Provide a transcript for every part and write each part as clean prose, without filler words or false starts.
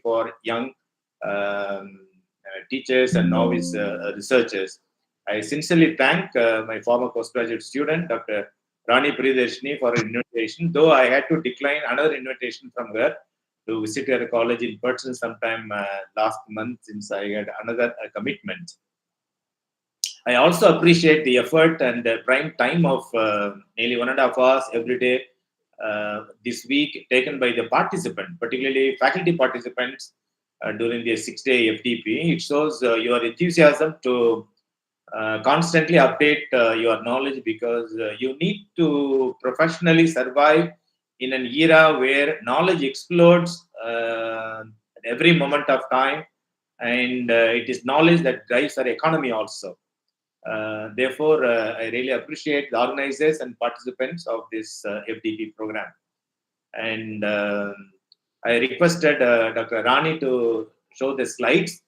for young teachers and novice researchers. I sincerely thank my former postgraduate student, Dr. Rani Priyadarshini, for her invitation, though I had to decline another invitation from her to visit her college in person sometime last month, since I had another commitment. I also appreciate the effort and the prime time of nearly 1.5 hours every day this week taken by the participant, particularly faculty participants during the 6-day FDP. It shows your enthusiasm to constantly update your knowledge, because you need to professionally survive in an era where knowledge explodes at every moment of time, and it is knowledge that drives our economy also. Therefore, I really appreciate the organizers and participants of this FDP program. And I requested Dr. Rani to show the slides.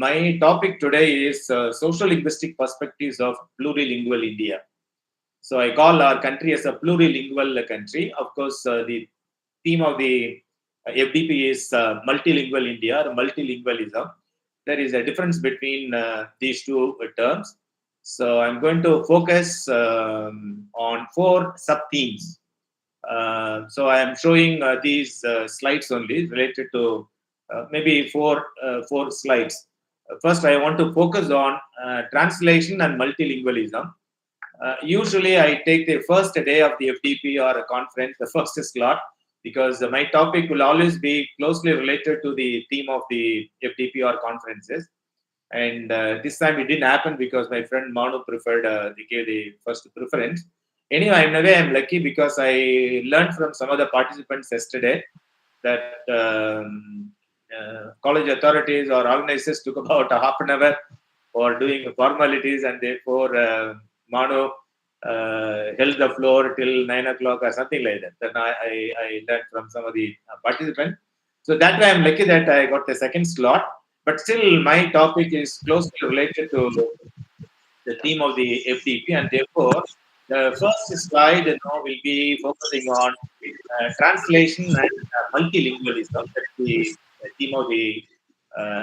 My topic today is social linguistic perspectives of plurilingual India. So I call our country as a plurilingual country. Of course, the theme of the FDP is multilingual India or multilingualism. There is a difference between these two terms. So I'm going to focus on 4 sub-themes. So I am showing these slides only related to maybe four slides. First, I want to focus on translation and multilingualism. Usually, I take the first day of the FDP or a conference, the first slot, because my topic will always be closely related to the theme of the FDP or conferences. And this time it didn't happen because my friend Manu preferred, they gave the first preference. Anyway, in a way, I'm lucky because I learned from some of the participants yesterday that college authorities or organizers took about a half an hour for doing formalities, and therefore Manu held the floor till 9 o'clock or something like that. Then I learned from some of the participants. So that way I'm lucky that I got the second slot. But still, my topic is closely related to the theme of the FDP, and therefore the first slide will be focusing on translation and multilingualism. That's the theme of the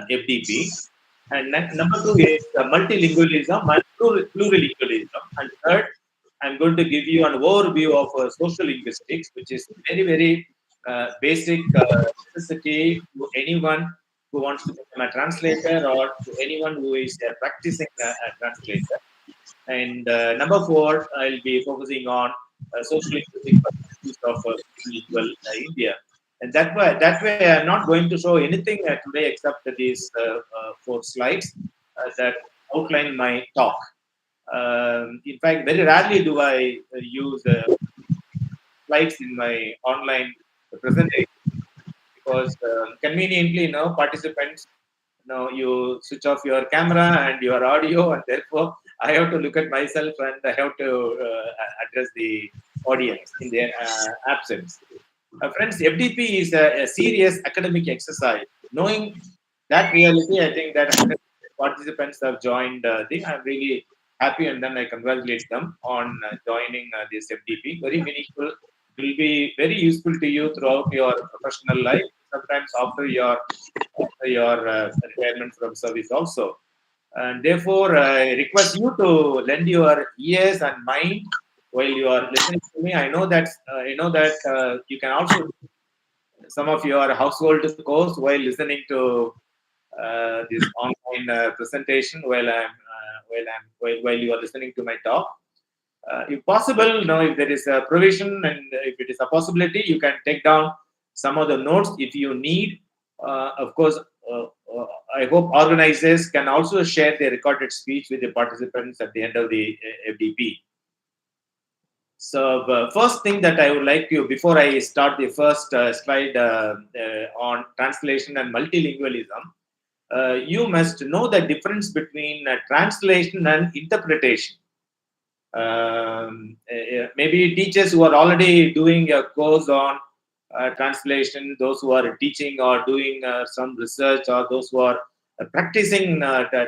FDP. And number 2 is multilingualism and plurilingualism. And third, I'm going to give you an overview of social linguistics, which is very, very basic necessity to anyone who wants to become a translator or to anyone who is practicing a translator. And number 4, I'll be focusing on social linguistic perspectives of multilingual India. And that way, I'm not going to show anything today except these 4 slides that outline my talk. In fact, very rarely do I use slides in my online presentation, because conveniently, participants, you switch off your camera and your audio, and therefore I have to look at myself and I have to address the audience in their absence. Friends, FDP is a serious academic exercise. Knowing that reality, I think that participants have joined. I'm really happy, and then I congratulate them on joining this FDP. Very meaningful. Will be very useful to you throughout your professional life. Sometimes after your retirement from service also. And therefore, I request you to lend your ears and mind while you are listening to me. I know that you can also do some of your household chores while listening to this online presentation while you are listening to my talk. If possible, if there is a provision and if it is a possibility, you can take down some of the notes if you need. Of course, I hope organizers can also share their recorded speech with the participants at the end of the FDP. So the first thing that I would like to, before I start the first slide on translation and multilingualism, you must know the difference between translation and interpretation. Maybe teachers who are already doing a course on translation, those who are teaching or doing some research, or those who are practicing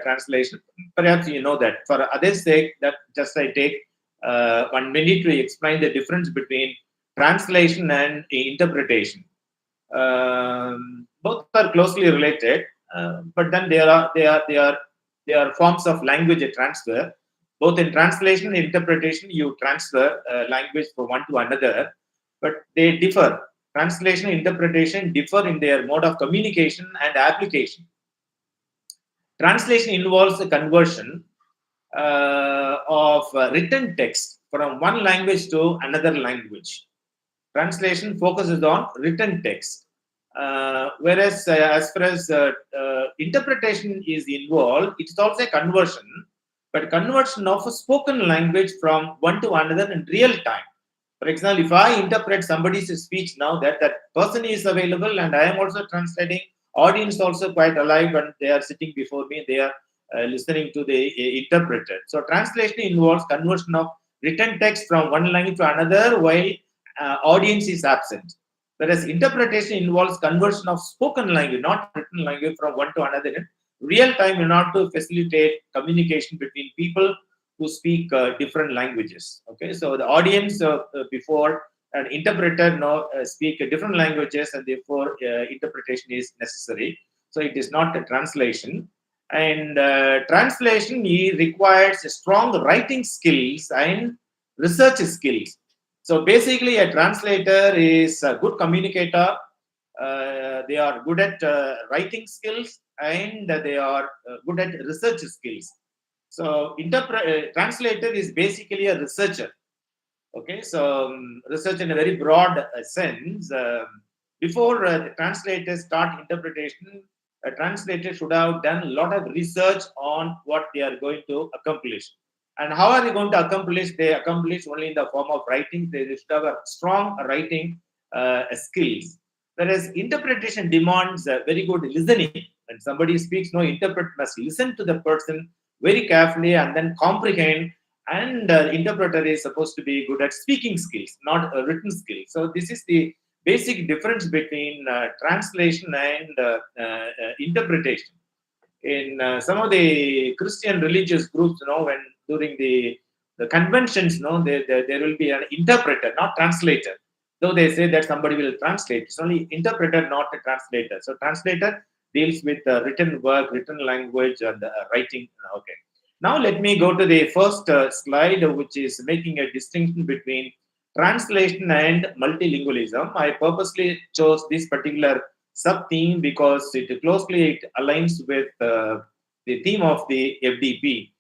translation, perhaps you know that. For others' sake, that just I take 1 minute to explain the difference between translation and interpretation. both are closely related, but then they are forms of language transfer. Both in translation and interpretation, you transfer language from one to another, but they differ. Translation and interpretation differ in their mode of communication and application. Translation involves the conversion of written text from one language to another language. Translation focuses on written text, whereas as far as interpretation is involved, it is also a conversion, but conversion of a spoken language from one to another in real time. For example, if I interpret somebody's speech now, that person is available and I am also translating, audience also quite alive and they are sitting before me, they are listening to the interpreter. So translation involves conversion of written text from one language to another while audience is absent. Whereas interpretation involves conversion of spoken language, not written language, from one to another in real time in order to facilitate communication between people who speak different languages. Okay, so the audience before an interpreter speak different languages, and therefore interpretation is necessary. So it is not a translation. And translation requires strong writing skills and research skills. So basically, a translator is a good communicator. They are good at writing skills and they are good at research skills. So translator is basically a researcher. Okay, so research in a very broad sense. Before the translators start interpretation, a translator should have done a lot of research on what they are going to accomplish. And how are they going to accomplish? They accomplish only in the form of writing. They should have a strong writing skills. Whereas interpretation demands very good listening. When somebody speaks, no interpreter must listen to the person very carefully and then comprehend. And interpreter is supposed to be good at speaking skills, not written skills. So this is the basic difference between translation and interpretation. In some of the Christian religious groups, when during the conventions, there will be an interpreter, not translator. Though they say that somebody will translate, it's only interpreter, not a translator. So translator deals with written work, written language, and writing. Okay. Now let me go to the first slide, which is making a distinction between translation and multilingualism. I purposely chose this particular sub-theme because it closely aligns with the theme of the FDP.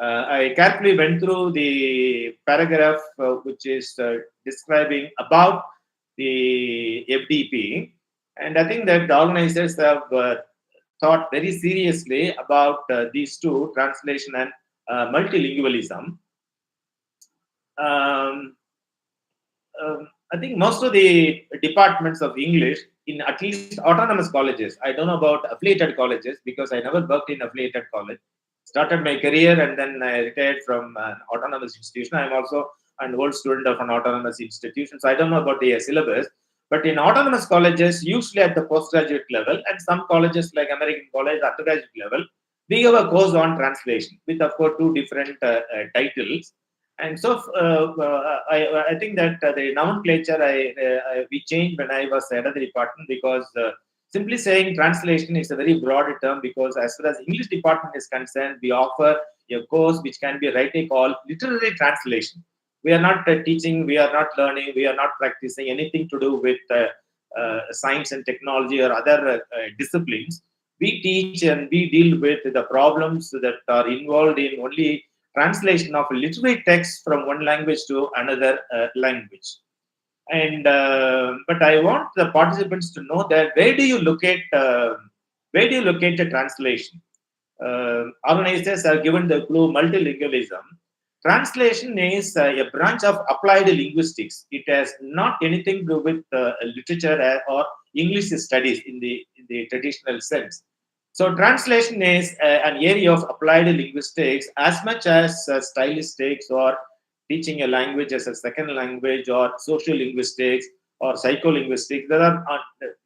I carefully went through the paragraph which is describing about the FDP, and I think that the organizers have thought very seriously about these two, translation and multilingualism. I think most of the departments of English in at least autonomous colleges, I don't know about affiliated colleges because I never worked in affiliated college. Started my career and then I retired from an autonomous institution. I'm also an old student of an autonomous institution, so I don't know about the syllabus. But in autonomous colleges, usually at the postgraduate level, and some colleges like American College, undergraduate level, we have a course on translation with, of course, two different titles. And so I think that the nomenclature we changed when I was head of the department because simply saying translation is a very broad term because as far as English department is concerned, we offer a course which can be rightly called literary translation. We are not teaching, we are not learning, we are not practicing anything to do with science and technology or other disciplines. We teach and we deal with the problems that are involved in only translation of literary text from one language to another language. And but I want the participants to know that where do you look at the translation? Organizers have given the clue multilingualism. Translation is a branch of applied linguistics. It has not anything to do with literature or English studies in the traditional sense. So translation is an area of applied linguistics as much as stylistics or teaching a language as a second language or social linguistics or psycholinguistics. There are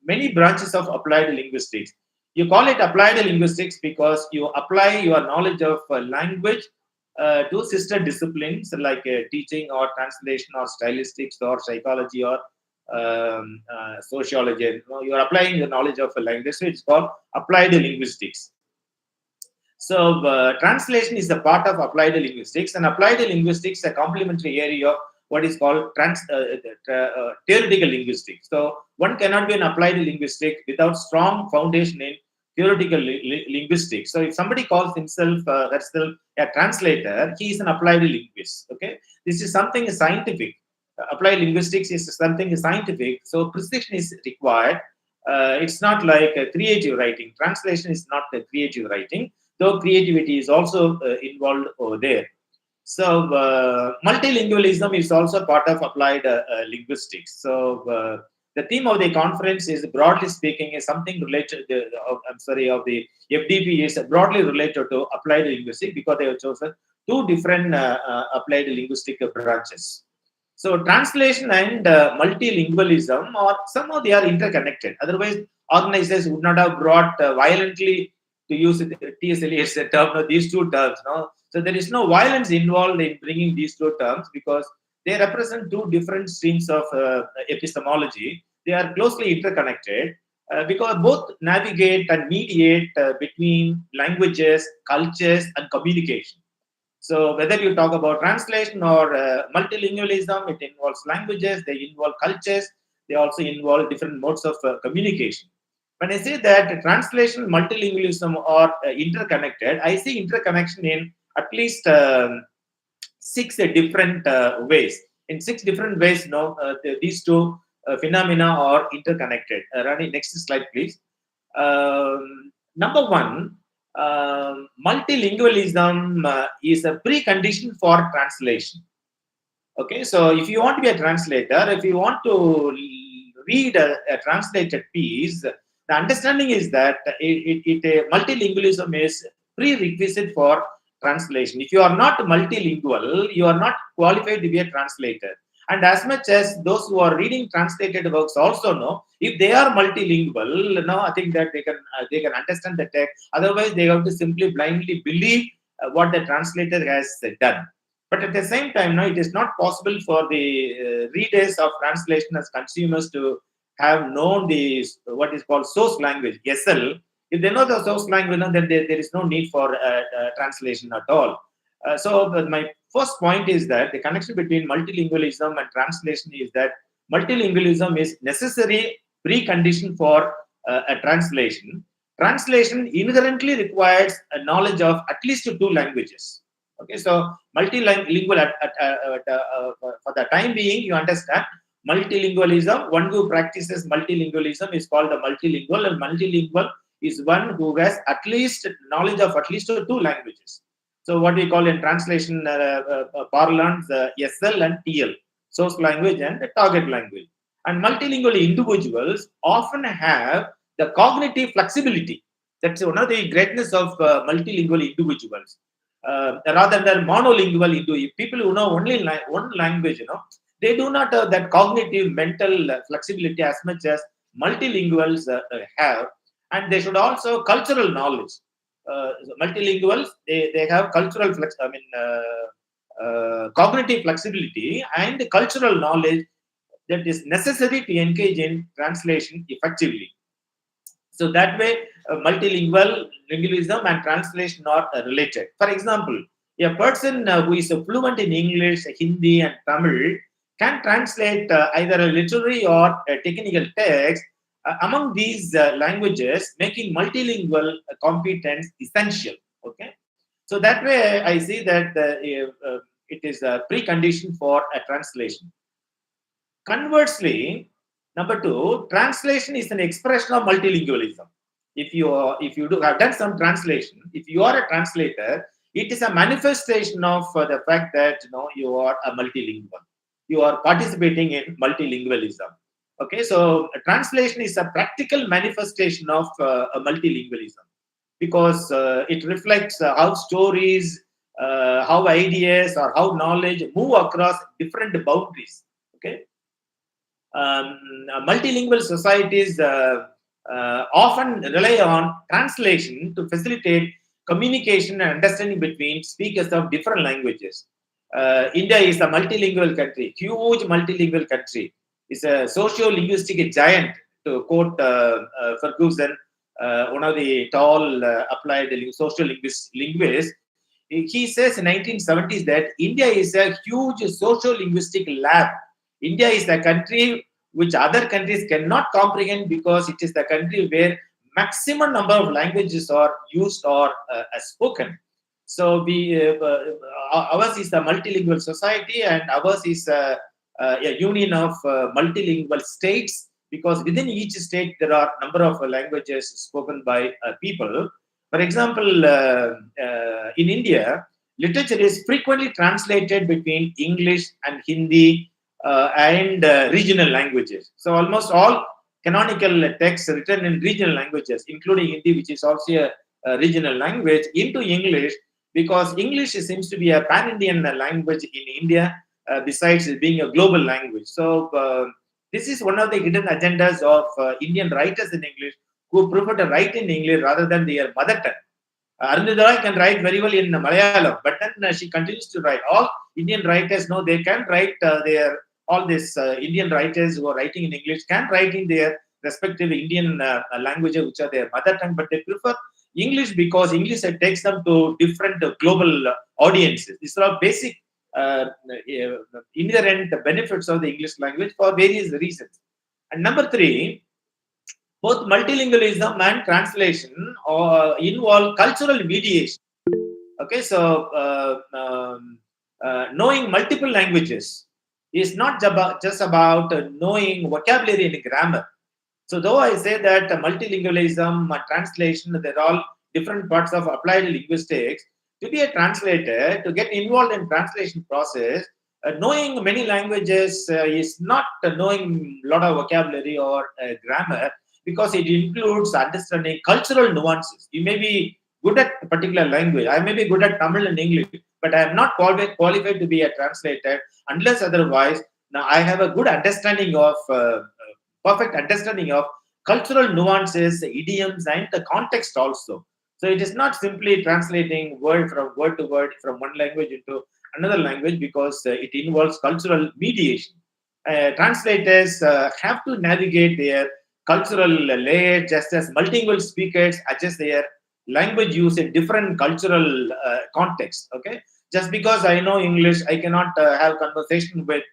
many branches of applied linguistics. You call it applied linguistics because you apply your knowledge of language to sister disciplines like teaching or translation or stylistics or psychology or sociology. You are applying the knowledge of a language. So it's called applied linguistics. So translation is a part of applied linguistics, and applied linguistics is a complementary area of what is called theoretical linguistics. So one cannot be an applied linguistic without strong foundation in theoretical linguistics. So if somebody calls himself herself a translator, he is an applied linguist. Okay, this is something scientific. Applied linguistics is something scientific. So precision is required. It's not like a creative writing. Translation is not a creative writing, though creativity is also involved over there. So multilingualism is also part of applied linguistics. So the theme of the conference is, broadly speaking, is something related. Of the FDP is broadly related to applied linguistics, because they have chosen two different applied linguistic branches. So translation and multilingualism, or somehow they are interconnected. Otherwise, organizers would not have brought violently, to use T.S. Eliot's term, these two terms. No? So there is no violence involved in bringing these two terms, because they represent two different streams of epistemology. They are closely interconnected because both navigate and mediate between languages, cultures, and communication. So whether you talk about translation or multilingualism, it involves languages, they involve cultures, they also involve different modes of communication. When I say that translation, multilingualism are interconnected, I see interconnection in at least 6 different ways. In 6 different ways, these two phenomena are interconnected. Rani, next slide, please. Number one, multilingualism is a precondition for translation. Okay, so if you want to be a translator, if you want to read a translated piece, the understanding is that multilingualism is prerequisite for translation. If you are not multilingual, you are not qualified to be a translator. And as much as those who are reading translated works also know, if they are multilingual, now I think that they can understand the text. Otherwise, they have to simply blindly believe what the translator has done. But at the same time, now it is not possible for the readers of translation as consumers to have known the what is called source language, SL. If they know the source language, then there is no need for translation at all. So my first point is that the connection between multilingualism and translation is that multilingualism is necessary precondition for a translation. Translation inherently requires a knowledge of at least 2 languages. Okay, so multilingual for the time being, you understand multilingualism. One who practices multilingualism is called a multilingual, and multilingual is one who has at least knowledge of at least 2 languages. So what we call in translation parlance SL and TL, source language and target language. And multilingual individuals often have the cognitive flexibility. That's one of the greatness of multilingual individuals. Rather than monolingual individuals, people who know only one language, they do not have that cognitive mental flexibility as much as multilinguals have. And they should also cultural knowledge. Multilinguals, they have cultural cognitive flexibility and cultural knowledge that is necessary to engage in translation effectively. So that way, multilingual lingualism and translation are related. For example, a person who is fluent in English, Hindi, and Tamil can translate either a literary or a technical text among these languages, making multilingual competence essential. Okay, so that way I see that it is a precondition for a translation. Conversely, number 2, translation is an expression of multilingualism. If you have done some translation, if you are a translator, it is a manifestation of the fact that you are a multilingual. You are participating in multilingualism. Okay, so translation is a practical manifestation of multilingualism, because it reflects how stories, how ideas, or how knowledge move across different boundaries. Okay, multilingual societies often rely on translation to facilitate communication and understanding between speakers of different languages. India is a multilingual country, huge multilingual country. is a socio-linguistic giant, to quote Ferguson, one of the tall applied social linguists. He says in 1970s that India is a huge socio-linguistic lab. India is the country which other countries cannot comprehend because it is the country where maximum number of languages are used or spoken. So ours is a multilingual society, and ours is a union of multilingual states, because within each state there are number of languages spoken by people. For example, in India, literature is frequently translated between English and Hindi and regional languages. So almost all canonical texts written in regional languages, including Hindi, which is also a regional language, into English, because English seems to be a pan-Indian language in India, besides being a global language. So this is one of the hidden agendas of Indian writers in English, who prefer to write in English rather than their mother tongue. Arundhati can write very well in Malayalam, but then she continues to write. All Indian writers know they can write all these Indian writers who are writing in English can write in their respective Indian languages, which are their mother tongue, but they prefer English because English takes them to different global audiences. These are basic inherent benefits of the English language for various reasons. And number three, both multilingualism and translation involve cultural mediation. Okay, so knowing multiple languages is not just about knowing vocabulary and grammar. So though I say that multilingualism and translation, they're all different parts of applied linguistics, to be a translator, to get involved in translation process, knowing many languages is not knowing a lot of vocabulary or grammar, because it includes understanding cultural nuances. You may be good at a particular language. I may be good at Tamil and English, but I am not qualified to be a translator unless otherwise. Now I have a good understanding of perfect understanding of cultural nuances, idioms, and the context also. So it is not simply translating word to word from one language into another language, because it involves cultural mediation. Translators have to navigate their cultural layer, just as multilingual speakers adjust their language use in different cultural contexts. Okay, just because I know English, I cannot have conversation with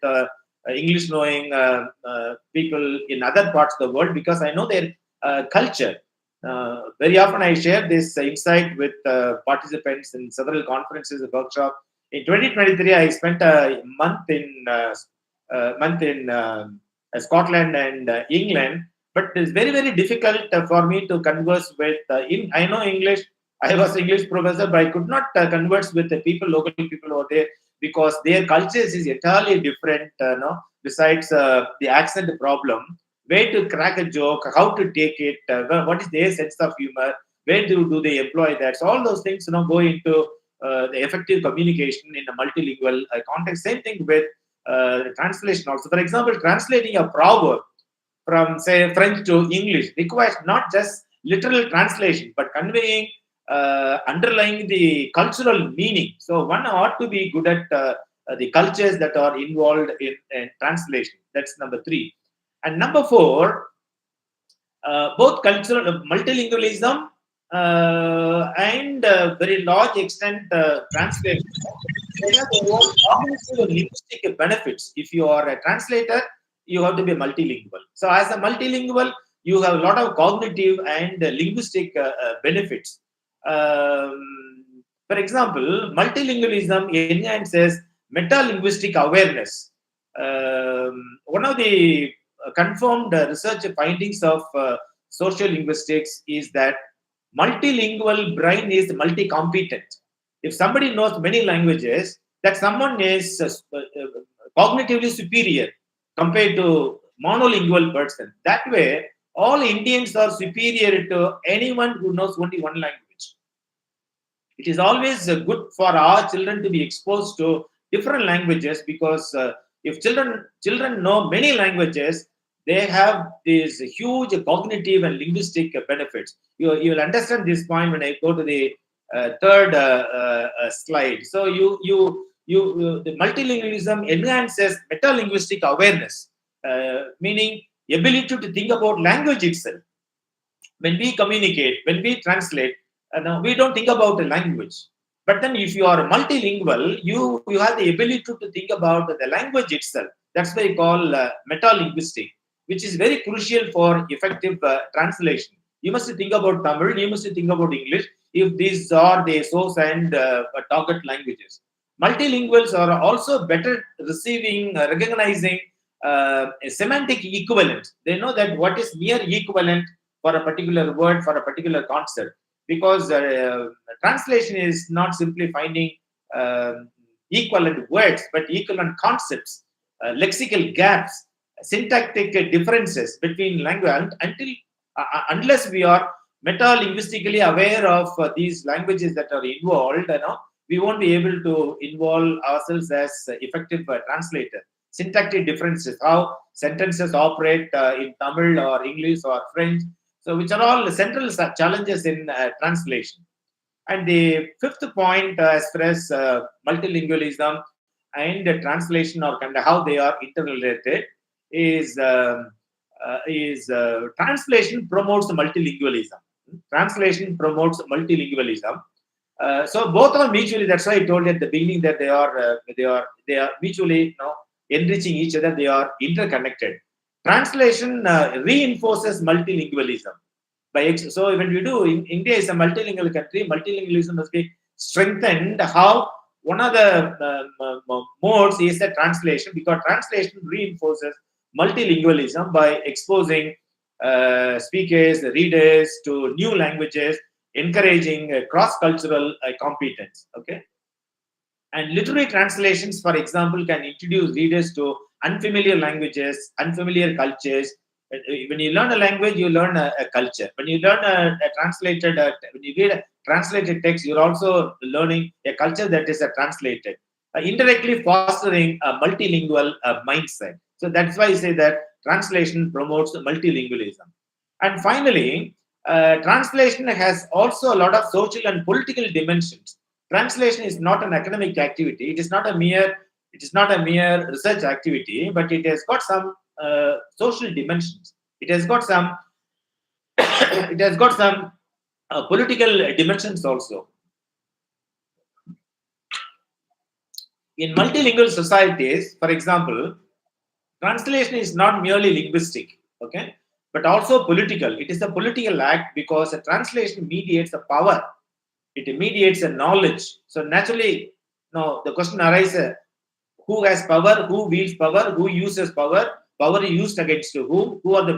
English knowing people in other parts of the world, because I know their culture. Very often I share this insight with participants in several conferences and workshops. In 2023, I spent a month in Scotland and England, but it's very, very difficult for me to converse with. I know English. I was English professor, but I could not converse with the people, local people over there, because their cultures is entirely different. Besides the accent problem, where to crack a joke, how to take it, what is their sense of humor, where do they employ that? So all those things, go into the effective communication in a multilingual context. Same thing with translation also. For example, translating a proverb from, say, French to English requires not just literal translation, but conveying, underlying the cultural meaning. So one ought to be good at the cultures that are involved in translation. That's number three. And number four, both cultural multilingualism and very large extent translation, they have their own cognitive linguistic benefits. If you are a translator, you have to be multilingual. So as a multilingual, you have a lot of cognitive and linguistic benefits. For example, multilingualism enhances meta-linguistic awareness. One of the confirmed research findings of social linguistics is that multilingual brain is multi-competent. If somebody knows many languages, that someone is cognitively superior compared to monolingual person. That way, all Indians are superior to anyone who knows only one language. It is always good for our children to be exposed to different languages, because if children know many languages, they have these huge cognitive and linguistic benefits. You will understand this point when I go to the third slide. So the multilingualism enhances meta-linguistic awareness. meaning ability to think about language itself. When we communicate, when we translate, now we don't think about the language. But then if you are multilingual, you have the ability to think about the language itself. That's why we call metalinguistic, which is very crucial for effective translation. You must think about Tamil, you must think about English, if these are the source and target languages. Multilinguals are also better receiving, recognizing a semantic equivalent. They know that what is near equivalent for a particular word, for a particular concept, because translation is not simply finding equivalent words, but equivalent concepts, lexical gaps, syntactic differences between language, unless we are meta-linguistically aware of these languages that are involved, we won't be able to involve ourselves as effective translator. Syntactic differences, how sentences operate in Tamil or English or French, so which are all central challenges in translation. And the fifth point, as far as multilingualism and translation or kind of how they are interrelated, is translation promotes multilingualism. Translation promotes multilingualism. So both are mutually. That's why I told you at the beginning that they are mutually enriching each other. They are interconnected. Translation reinforces multilingualism. So when we do, India is a multilingual country. Multilingualism must be strengthened. How one of the modes is the translation, because translation reinforces multilingualism by exposing speakers, readers to new languages, encouraging cross-cultural competence. Okay, and literary translations, for example, can introduce readers to unfamiliar languages, unfamiliar cultures. When you learn a language, you learn a culture. When you learn when you read a translated text, you're also learning a culture that is translated, indirectly fostering a multilingual mindset. So that's why I say that translation promotes multilingualism. And finally, translation has also a lot of social and political dimensions. Translation is not an academic activity. It is not a mere research activity, but it has got some social dimensions. It has got some political dimensions also. In multilingual societies, for example, translation is not merely linguistic, okay, but also political. It is a political act because a translation mediates a power. It mediates a knowledge. So naturally, the question arises: who has power? Who wields power? Who uses power? Power used against whom? Who are the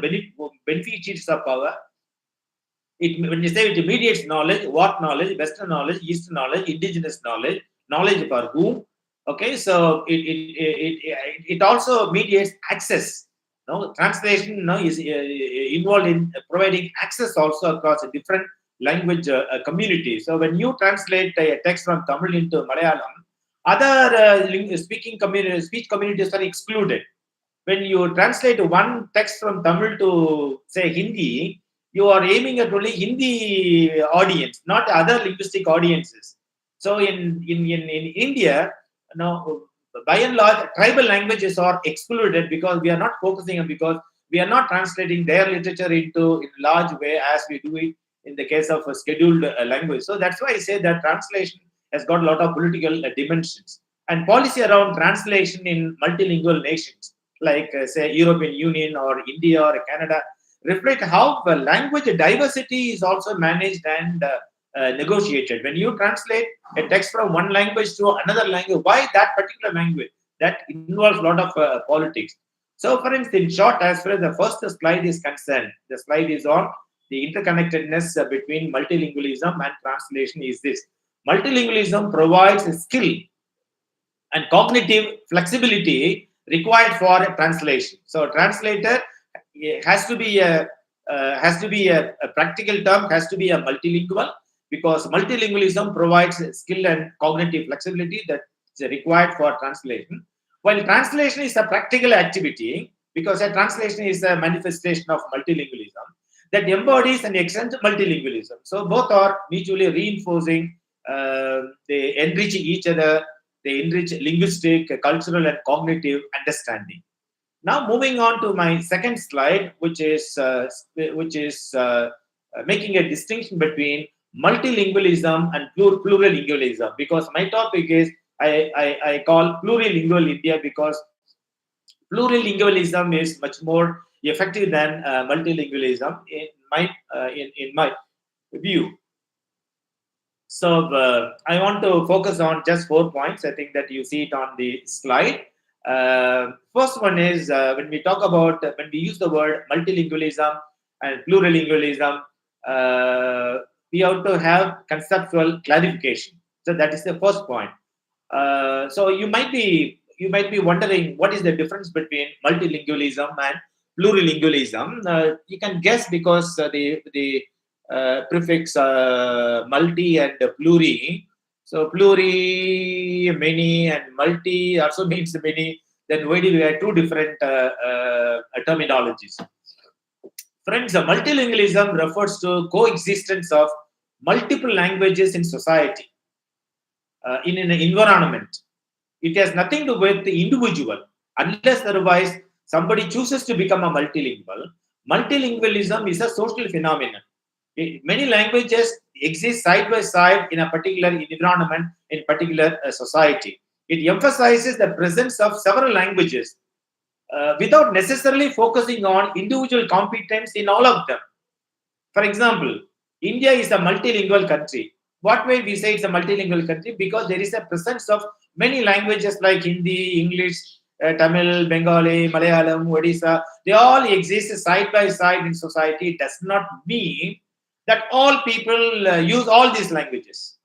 beneficiaries of power? When you say it mediates knowledge, what knowledge? Western knowledge, Eastern knowledge, indigenous knowledge, knowledge for whom? Okay, so it also mediates access. Translation is involved in providing access also across a different language community. So when you translate a text from Tamil into Malayalam, other speech communities are excluded. When you translate one text from Tamil to, say, Hindi, you are aiming at only Hindi audience, not other linguistic audiences. So in India, by and large, tribal languages are excluded because we are not focusing on, because we are not translating their literature into in large way as we do it in the case of a scheduled language. So that's why I say that translation has got a lot of political dimensions. And policy around translation in multilingual nations, like say European Union or India or Canada, reflect how language diversity is also managed and negotiated. When you translate a text from one language to another language, why that particular language? That involves a lot of politics. So, for instance, in short, as far as the first slide is concerned, the slide is on the interconnectedness between multilingualism and translation is this. Multilingualism provides a skill and cognitive flexibility required for a translation. So, a translator has to be a practical term, has to be a multilingual, because multilingualism provides skill and cognitive flexibility that is required for translation. While translation is a practical activity, because a translation is a manifestation of multilingualism that embodies and extends multilingualism. So both are mutually reinforcing, they enrich each other, they enrich linguistic, cultural, and cognitive understanding. Now moving on to my second slide, which is making a distinction between multilingualism and plurilingualism, because my topic is I call plurilingual India, because plurilingualism is much more effective than multilingualism in my view. So I want to focus on just 4 points. I think that you see it on the slide. First one is when we talk about when we use the word multilingualism and plurilingualism, we have to have conceptual clarification. So that is the first point. So you might be wondering what is the difference between multilingualism and plurilingualism. You can guess because the prefix multi and pluri. So pluri, many, and multi also means many. Then why do we have two different terminologies? Friends, multilingualism refers to coexistence of multiple languages in society, in an environment. It has nothing to do with the individual, unless otherwise somebody chooses to become a multilingual. Multilingualism is a social phenomenon. Many languages exist side by side in a particular environment, in particular society. It emphasizes the presence of several languages without necessarily focusing on individual competence in all of them. For example, India is a multilingual country. What way we say it's a multilingual country? Because there is a presence of many languages like Hindi, English, Tamil, Bengali, Malayalam, Odisha. They all exist side by side in society. It does not mean that all people use all these languages.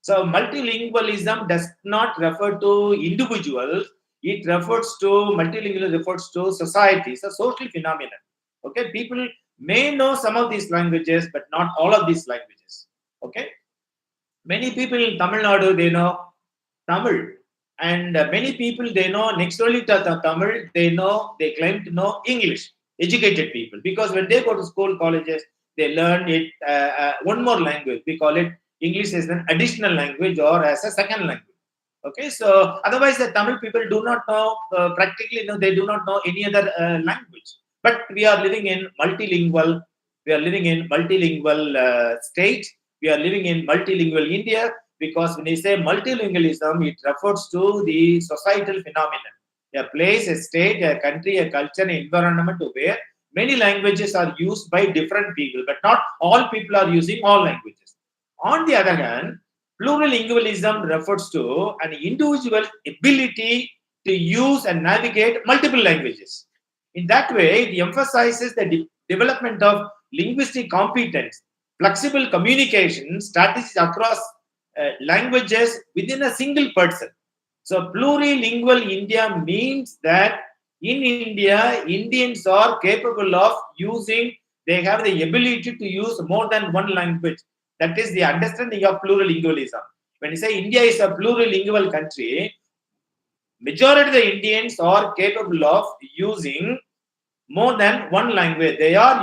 So multilingualism does not refer to individuals. It refers to multilingual refers to society. It's a social phenomenon. Okay, people may know some of these languages, but not all of these languages. Okay, many people in Tamil Nadu they know Tamil, and many people they know next only to Tamil they claim to know English. Educated people, because when they go to school, colleges, they learn it one more language. We call it English as an additional language or as a second language. Okay, so otherwise the Tamil people do not know practically. No, they do not know any other language. But we are living in multilingual. We are living in multilingual state. We are living in multilingual India, because when you say multilingualism, it refers to the societal phenomenon. A place, a state, a country, a culture, an environment where many languages are used by different people, but not all people are using all languages. On the other hand, plurilingualism refers to an individual ability to use and navigate multiple languages. In that way, it emphasizes the development of linguistic competence, flexible communication strategies across languages within a single person. So, plurilingual India means that in India, Indians are capable of using, they have the ability to use more than one language. That is the understanding of plurilingualism. When you say India is a plurilingual country, majority of the Indians are capable of using more than one language. They are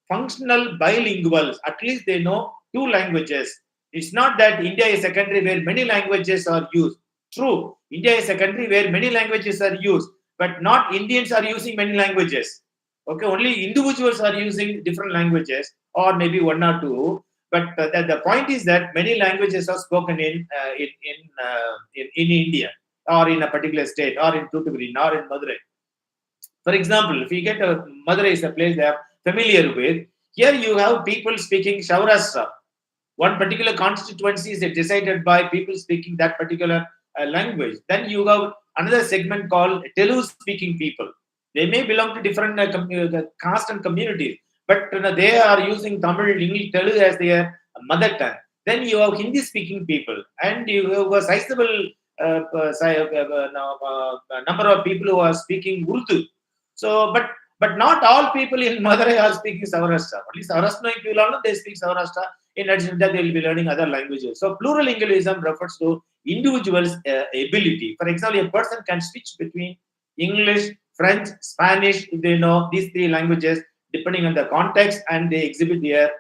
functional bilinguals. At least they know two languages. It's not that India is a country where many languages are used. True, India is a country where many languages are used, but not Indians are using many languages. Okay, only individuals are using different languages, or maybe one or two. But the point is that many languages are spoken in India, or in a particular state, or in Thoothukudi, or in Madurai. For example, if you get a Madurai is a place they are familiar with, here you have people speaking Saurashtra. One particular constituency is decided by people speaking that particular language. Then you have another segment called Telugu speaking people. They may belong to different caste and communities, but they are using Tamil, English, Telugu as their mother tongue. Then you have Hindi speaking people, and you have a sizable number of people who are speaking Urdu. So, but not all people in Madurai are speaking Saurashtra. Only Saurashtra people they speak Saurashtra. In addition to that, they will be learning other languages. So, plurilingualism refers to individuals' ability. For example, a person can switch between English, French, Spanish, if they know these three languages, depending on the context, and they exhibit their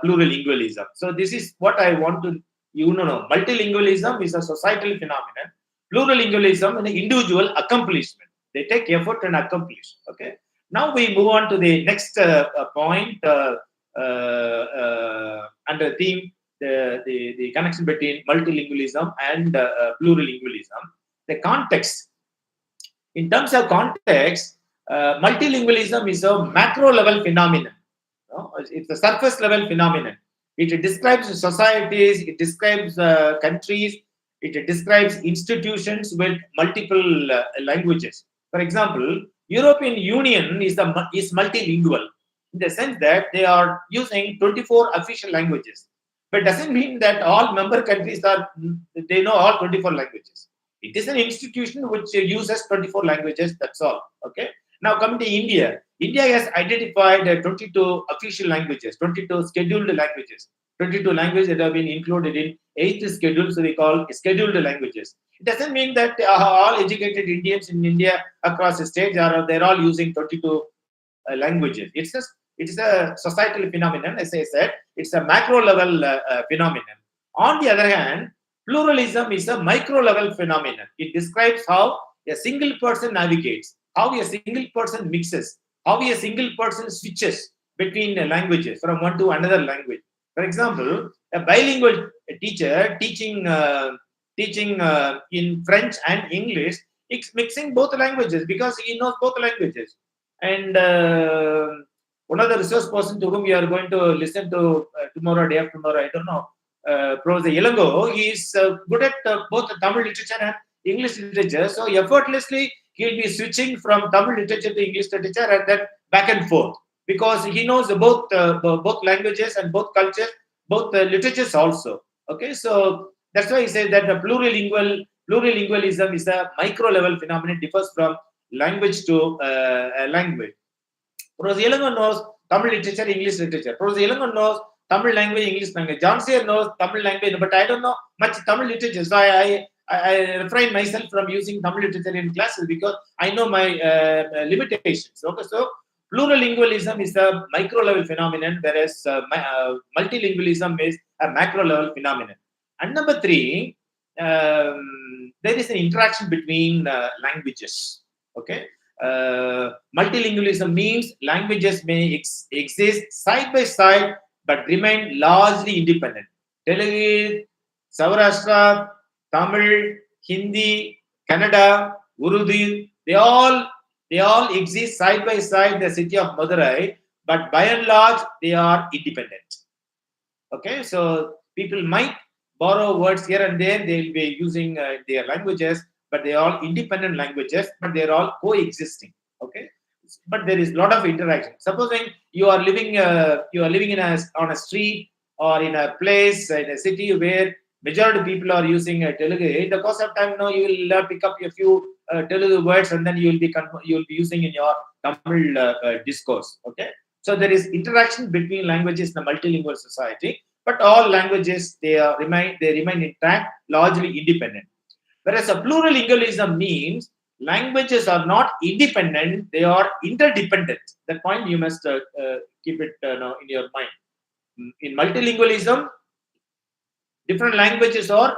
plurilingualism. So, this is what I want to know. Multilingualism is a societal phenomenon. Plurilingualism is an individual accomplishment. They take effort and accomplish. Okay. Now we move on to the next point under theme, the connection between multilingualism and plurilingualism. The context. In terms of context, multilingualism is a macro level phenomenon. It's a surface level phenomenon. It describes societies, it describes countries, it describes institutions with multiple languages. For example, European Union is multilingual in the sense that they are using 24 official languages. But doesn't mean that all member countries they know all 24 languages. It is an institution which uses 24 languages, that's all. Okay. Now coming to India. India has identified 22 official languages, 22 scheduled languages, 22 languages that have been included in 8th schedule, so we call scheduled languages. It doesn't mean that all educated Indians in India across the stage they're all using 22 languages. It's a societal phenomenon, as I said. It's a macro level phenomenon. On the other hand, pluralism is a micro level phenomenon. It describes how a single person navigates, how a single person mixes, how a single person switches between languages from one to another language. For example, a bilingual teacher teaching in French and English, it's mixing both languages because he knows both languages. And one of the resource person to whom we are going to listen to tomorrow, day after tomorrow, I don't know, Professor Ilango, he is good at both Tamil literature and English literature. So effortlessly, he'll be switching from Tamil literature to English literature and then back and forth because he knows both languages and both cultures, both literatures also. Okay, so that's why he says that the plurilingualism is a micro level phenomenon, differs from language to language. Professor Ilango knows Tamil literature, English literature. Professor Ilango knows Tamil language, English language. John Sear knows Tamil language, but I don't know much Tamil literature. So I refrain myself from using Tamil literature in classes because I know my limitations. Okay, so plurilingualism is a micro level phenomenon, whereas multilingualism is a macro level phenomenon. And number 3, there is an interaction between languages. Okay. Multilingualism means languages may exist side by side but remain largely independent. Telugu, Saurashtra, Tamil, Hindi, Kannada, Urdu, they all exist side by side in the city of Madurai, but by and large they are independent. Okay, so people might borrow words here and there, they will be using their languages, but they are all independent languages, but they are all coexisting. Okay, but there is a lot of interaction. Supposing you are living on a street or in a place in a city where majority of people are using Telugu. In the course of time, you will pick up a few Telugu words, and then you will be using in your Tamil discourse. Okay, so there is interaction between languages in a multilingual society, but all languages they remain intact, largely independent. Whereas a plurilingualism means languages are not independent; they are interdependent. That point you must keep it in your mind. In multilingualism, different languages are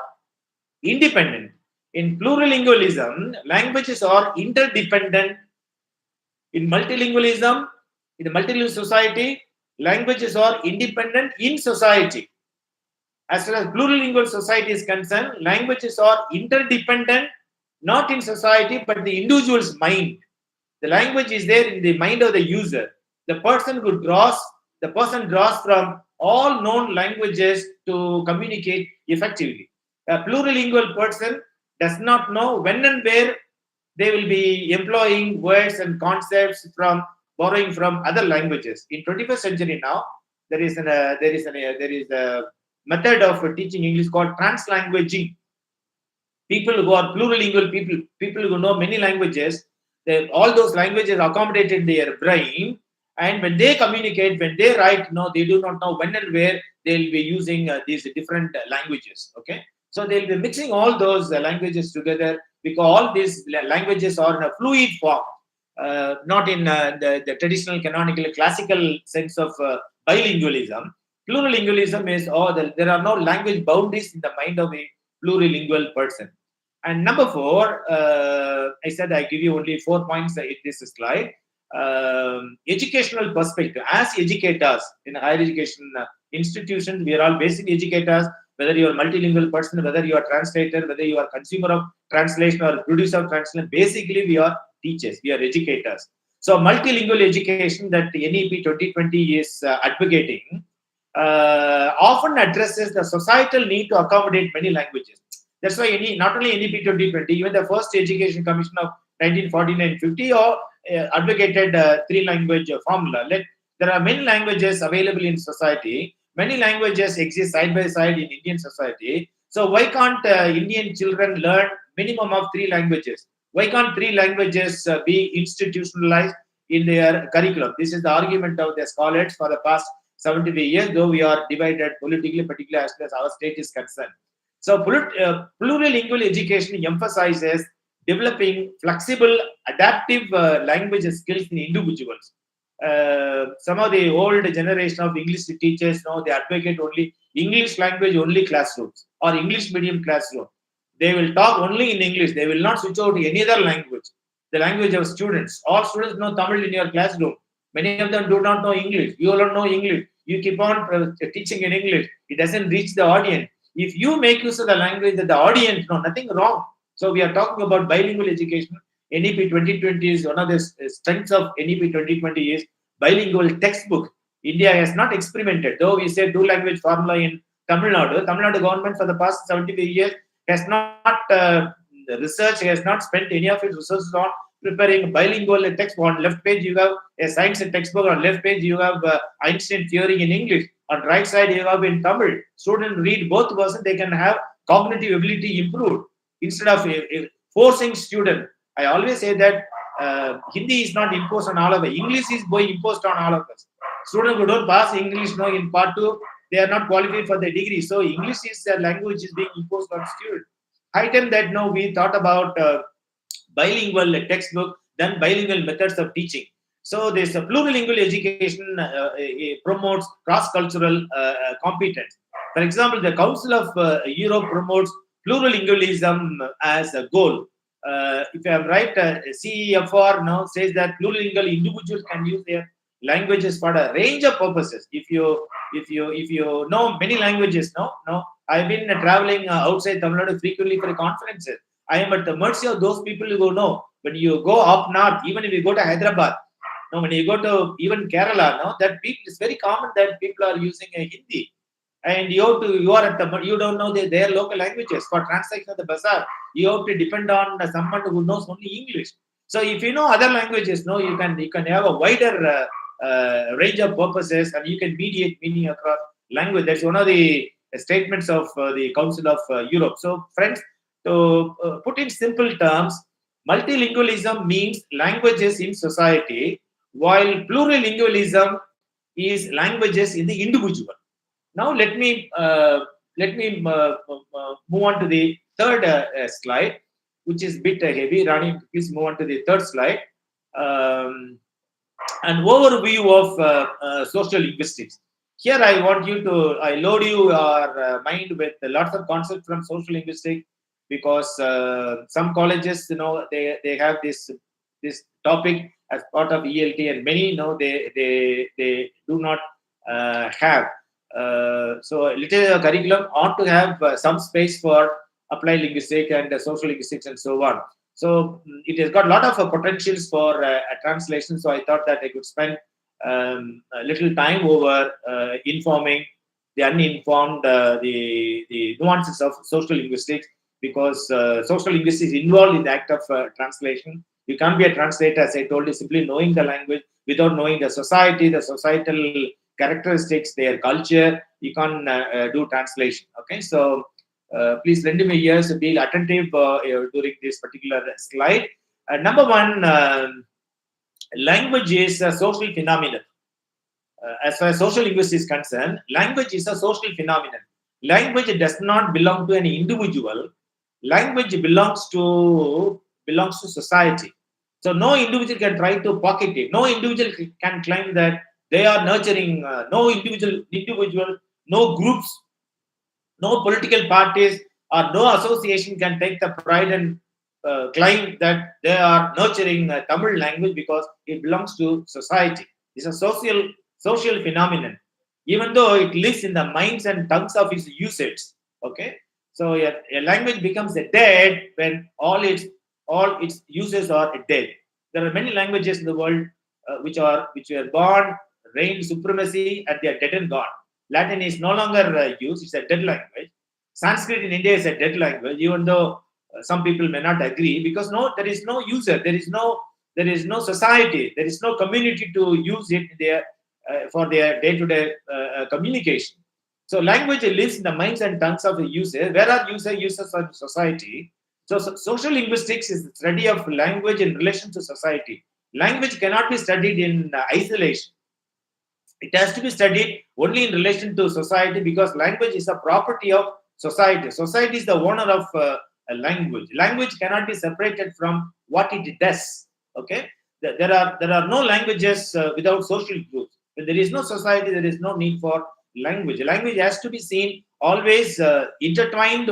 independent. In plurilingualism, languages are interdependent. In multilingualism, in the multilingual society, languages are independent in society. As far as plurilingual society is concerned, languages are interdependent, not in society, but the individual's mind. The language is there in the mind of the user. The person draws from all known languages to communicate effectively. A plurilingual person does not know when and where they will be employing words and concepts from borrowing from other languages. In 21st century now, there is a method of teaching English called translanguaging. People who are plurilingual, people who know many languages, all those languages accommodated in their brain, and when they communicate, when they write, they do not know when and where they will be using these different languages. Okay, so they will be mixing all those languages together because all these languages are in a fluid form, not in the traditional canonical classical sense of bilingualism. Plurilingualism is there are no language boundaries in the mind of a plurilingual person. And number 4, I said I give you only 4 points in this slide. Educational perspective. As educators in higher education institutions, we are all basic educators, whether you are multilingual person, whether you are translator, whether you are consumer of translation or producer of translation. Basically, we are teachers, we are educators. So multilingual education that NEP 2020 is advocating often addresses the societal need to accommodate many languages. That's why not only NEP 2020, even the first Education Commission of 1949-50 advocated 3-language formula. There are many languages available in society. Many languages exist side by side in Indian society. So why can't Indian children learn minimum of 3 languages? Why can't 3 languages be institutionalized in their curriculum? This is the argument of the scholars for the past 75 years, though we are divided politically, particularly as far as our state is concerned. So plurilingual education emphasizes developing flexible, adaptive language skills in individuals. Some of the old generation of English teachers now they advocate only English language only classrooms or English medium classroom. They will talk only in English. They will not switch out to any other language. The language of students. All students know Tamil in your classroom. Many of them do not know English. You don't know English. You keep on teaching in English. It doesn't reach the audience. If you make use of the language that the audience know, nothing wrong. So we are talking about bilingual education. NEP 2020 is one of the strengths of NEP 2020 is bilingual textbook. India has not experimented, though we say 2-language formula in Tamil Nadu. Tamil Nadu government for the past 75 years has not research, has not spent any of its resources on preparing bilingual text. On left page you have a science textbook, on left page you have Einstein theory in English, on right side you have in Tamil. Students read both versions, they can have cognitive ability improved. Instead of forcing student, I always say that Hindi is not imposed on all of us. English is imposed on all of us. Students who don't pass English now in part 2, they are not qualified for the degree. So English is a language is being imposed on students. High time that now we thought about bilingual textbook, then bilingual methods of teaching. So this plurilingual education promotes cross-cultural competence. For example, the Council of Europe promotes plurilingualism as a goal. If I am right, CEFR now says that plurilingual individuals can use their languages for a range of purposes. If you know many languages, no, I've been traveling outside Tamil Nadu frequently for conferences. I am at the mercy of those people who know. When you go up north, even if you go to Hyderabad, no, when you go to even Kerala, no, that people it's very common that people are using a Hindi, and you don't know their local languages for transaction of the bazaar. You have to depend on someone who knows only English. So if you know other languages, no, you can have a wider range of purposes, and you can mediate meaning across language. That's one of the statements of the Council of Europe. So, friends, to put in simple terms, multilingualism means languages in society, while plurilingualism is languages in the individual. Now, let me move on to the third slide, which is a bit heavy. Rani, please move on to the third slide. An overview of social linguistics. Here, I load your mind with lots of concepts from social linguistics, because some colleges, they have this topic as part of ELT, and many, they do not have. So, literature curriculum ought to have some space for applied linguistics and social linguistics and so on. So it has got a lot of potentials for a translation. So I thought that I could spend a little time over informing the uninformed the nuances of social linguistics, because social linguistics is involved in the act of translation. You can't be a translator, as I told you, simply knowing the language without knowing the society, the societal characteristics, their culture. You can't do translation. Okay, so please lend me ears to be attentive during this particular slide. Number 1, language is a social phenomenon. As far as social linguistics is concerned, language is a social phenomenon. Language does not belong to any individual. Language belongs to society. So no individual can try to pocket it. No individual can claim that they are nurturing. No individual, no groups, no political parties or no association can take the pride and claim that they are nurturing Tamil language because it belongs to society. It's a social phenomenon, even though it lives in the minds and tongues of its users. Okay, so a language becomes dead when all its users are dead. There are many languages in the world which were born, reigned supremacy, and they are dead and gone. Latin is no longer used; it's a dead language. Sanskrit in India is a dead language, even though some people may not agree, because there is no user, there is no society, there is no community to use it for their day-to-day communication. So language lives in the minds and tongues of the user. Where are users of society? So social linguistics is the study of language in relation to society. Language cannot be studied in isolation. It has to be studied only in relation to society, because language is a property of society. Society is the owner of a language. Language cannot be separated from what it does. Okay, there are no languages without social groups. When there is no society, there is no need for language. Language has to be seen always intertwined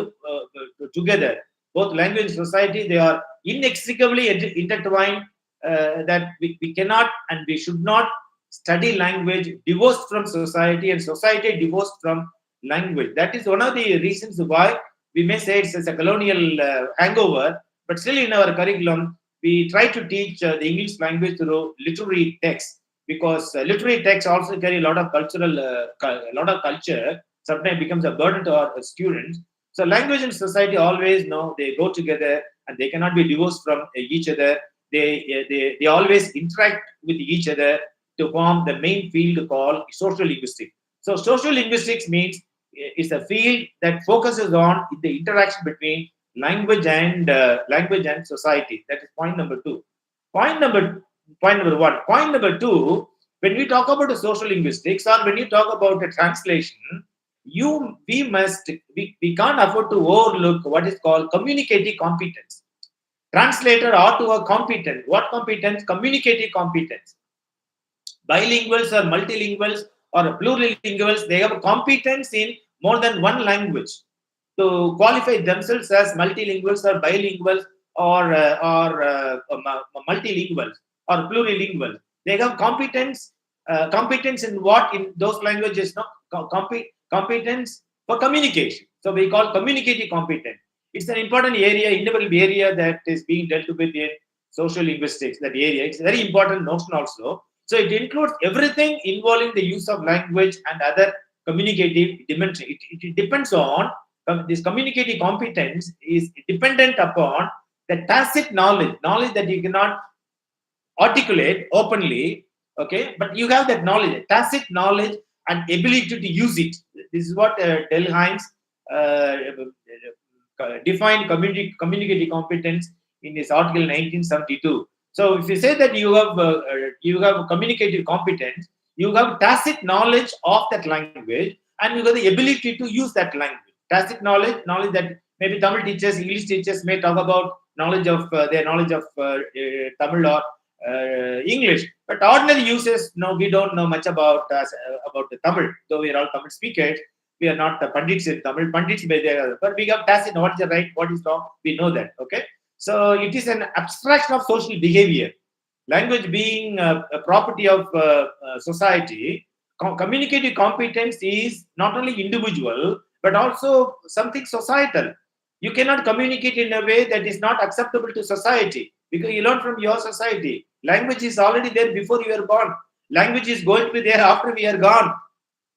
together. Both language and society, they are inextricably intertwined. That we cannot and we should not study language divorced from society, and society divorced from language. That is one of the reasons why we may say it's a colonial hangover, but still in our curriculum, we try to teach the English language through literary texts, because literary texts also carry a lot of culture. Sometimes becomes a burden to our students. So language and society always know they go together and they cannot be divorced from each other. They always interact with each other to form the main field called social linguistics. So social linguistics means it's a field that focuses on the interaction between language and society. That is point number two. Point number one. Point number two. When we talk about the social linguistics, or when you talk about the translation, we can't afford to overlook what is called communicative competence. Translator ought to have competent. What competence? Communicative competence. Bilinguals or multilinguals or plurilinguals, they have competence in more than one language to qualify themselves as multilinguals or bilinguals or multilinguals or plurilingual. They have competence in what in those languages? No, competence for communication. So we call communicative competence. It's an important area, integral area that is being dealt with in social linguistics. That area, it's a very important notion also. So it includes everything involving the use of language and other communicative dimension. It depends on this communicative competence is dependent upon the tacit knowledge that you cannot articulate openly. Okay, but you have that knowledge, tacit knowledge, and ability to use it. This is what Delhines defined communicative competence in his article 1972. So if you say that you have communicative competence, you have tacit knowledge of that language, and you have the ability to use that language. Tacit knowledge that maybe Tamil teachers, English teachers may talk about their knowledge of Tamil or English, but ordinary users, no, we don't know much about the Tamil. Though we are all Tamil speakers, we are not pandits in Tamil. Pandits by there, but we have tacit. What is the right? What is wrong? We know that. Okay. So it is an abstraction of social behavior. Language being a property of society, communicative competence is not only individual but also something societal. You cannot communicate in a way that is not acceptable to society, because you learn from your society. Language is already there before you are born. Language is going to be there after we are gone.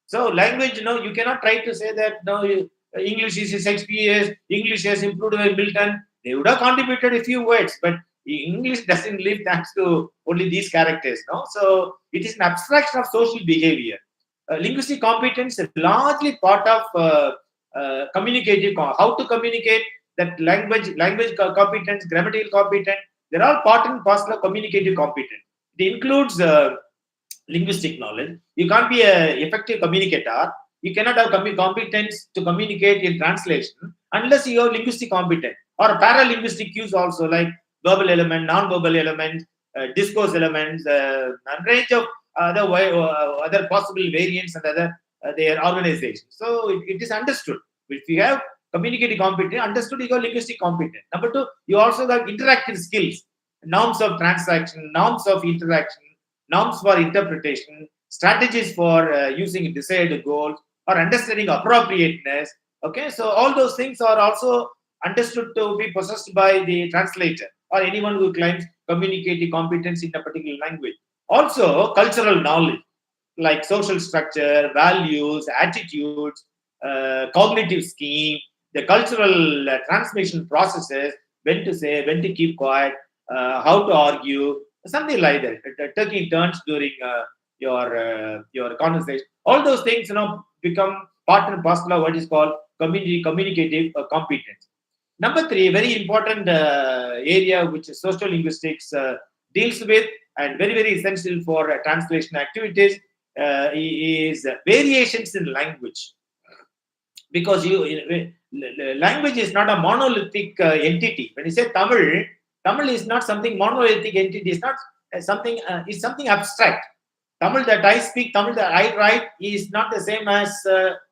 So language, you cannot try to say that English is Shakespeare, English has improved by Milton. They would have contributed a few words, but English doesn't live thanks to only these characters. No, so it is an abstraction of social behavior. Linguistic competence is largely part of communicative. How to communicate, that language competence, grammatical competence. They're all part and parcel of communicative competence. It includes linguistic knowledge. You can't be an effective communicator. You cannot have competence to communicate in translation unless you have linguistic competence or paralinguistic cues also, like verbal element, non-verbal element, discourse elements, and range of other possible variants and other their organization. So it is understood. If you have communicative competent, understood you got linguistic competent. Number two, you also got interactive skills, norms of transaction, norms of interaction, norms for interpretation, strategies for using desired goals, or understanding appropriateness. Okay, so all those things are also understood to be possessed by the translator or anyone who claims communicative competence in a particular language. Also, cultural knowledge like social structure, values, attitudes, cognitive scheme, the cultural transmission processes, when to say, when to keep quiet, how to argue, something like that. Taking turns during your conversation. All those things, become part and parcel of what is called communicative competence. Number three, very important area which social linguistics deals with and very, very essential for translation activities is variations in language. Because language is not a monolithic entity. When you say Tamil, Tamil is not something monolithic entity. It's not something. It's something abstract. Tamil that I speak, Tamil that I write is not the same as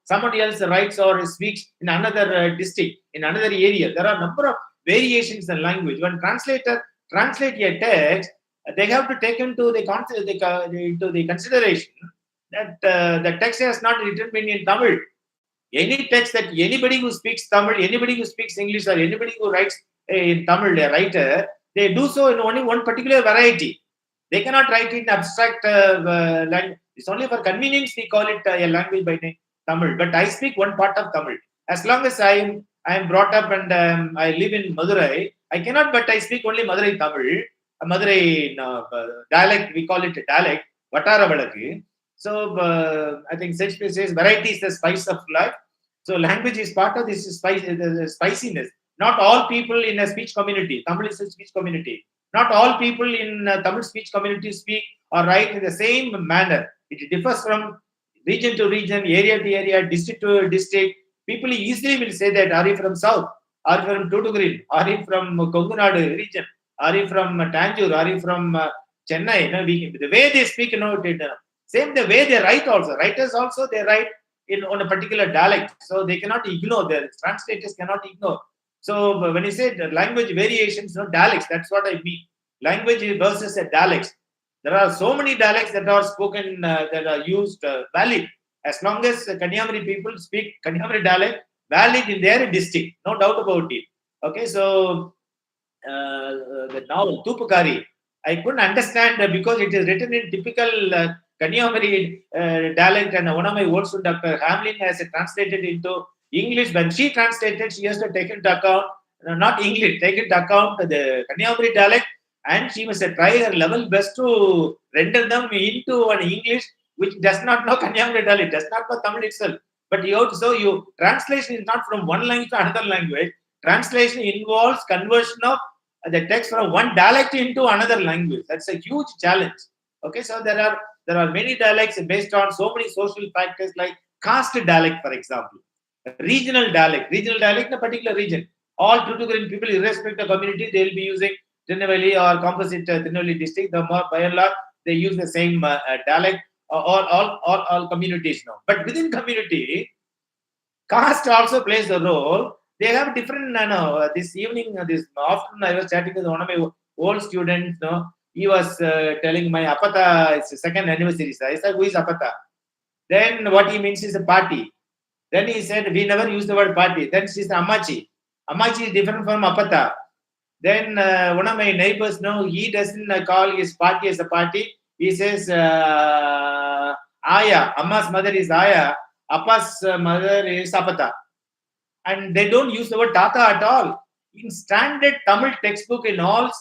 someone else writes or speaks in another district, in another area. There are a number of variations in language. When translator translate a text, they have to take into the consideration that the text has not written in Tamil. Any text that anybody who speaks Tamil, anybody who speaks English, or anybody who writes in Tamil, a writer, they do so in only one particular variety. They cannot write in abstract language. It's only for convenience we call it a language by name Tamil. But I speak one part of Tamil. As long as I am brought up and I live in Madurai, I cannot, but I speak only Madurai Tamil. Madurai dialect, we call it a dialect, Vatara Valaki. So I think Shakespeare says variety is the spice of life. So language is part of this spiciness. Not all people in a speech community, Tamil is a speech community. Not all people in Tamil speech community speak or write in the same manner. It differs from region to region, area to area, district to district. People easily will say that, are you from South? Are you from Thoothukudi? Are you from Kongunadu region? Are you from Tanjore? Are you from Chennai? The way they speak, same the way they write also. Writers also, they write on a particular dialect. So they cannot ignore, the translators cannot ignore. So when you say the language variations, dialects, that's what I mean. Language versus dialects. There are so many dialects that are spoken, that are used, valid. As long as Kanyakumari people speak Kanyakumari dialect, valid in their district, no doubt about it. Okay, so the novel Thoothukudi, I couldn't understand because it is written in typical Kanyakumari dialect, and one of my words, Dr. Hamlin, has translated into English. When she translated, she has to take into account, not English, take into account the Kanyakumari dialect, and she must try her level best to render them into an English which does not know Kanyakumari dialect, does not know Tamil itself. But translation is not from one language to another language. Translation involves conversion of the text from one dialect into another language. That's a huge challenge. Okay, so there are many dialects based on so many social factors like caste dialect, for example. Regional dialect in a particular region. All Thoothukudi people, irrespective of community, they will be using Tirunelveli or composite Tirunelveli district. By and large, they use the same dialect. All communities now. But within community, caste also plays a role. They have different. This evening, this afternoon, I was chatting with one of my old students. He was telling my Apata, it's the second anniversary. I said, who is Apata? Then what he means is a party. Then he said, we never use the word party. Then she said, Amachi. Amachi is different from Apata. Then one of my neighbors, he doesn't call his party as a party. He says, Aya. Amma's mother is Aya. Appa's mother is Apata. And they don't use the word Tata at all. In standard Tamil textbook, at all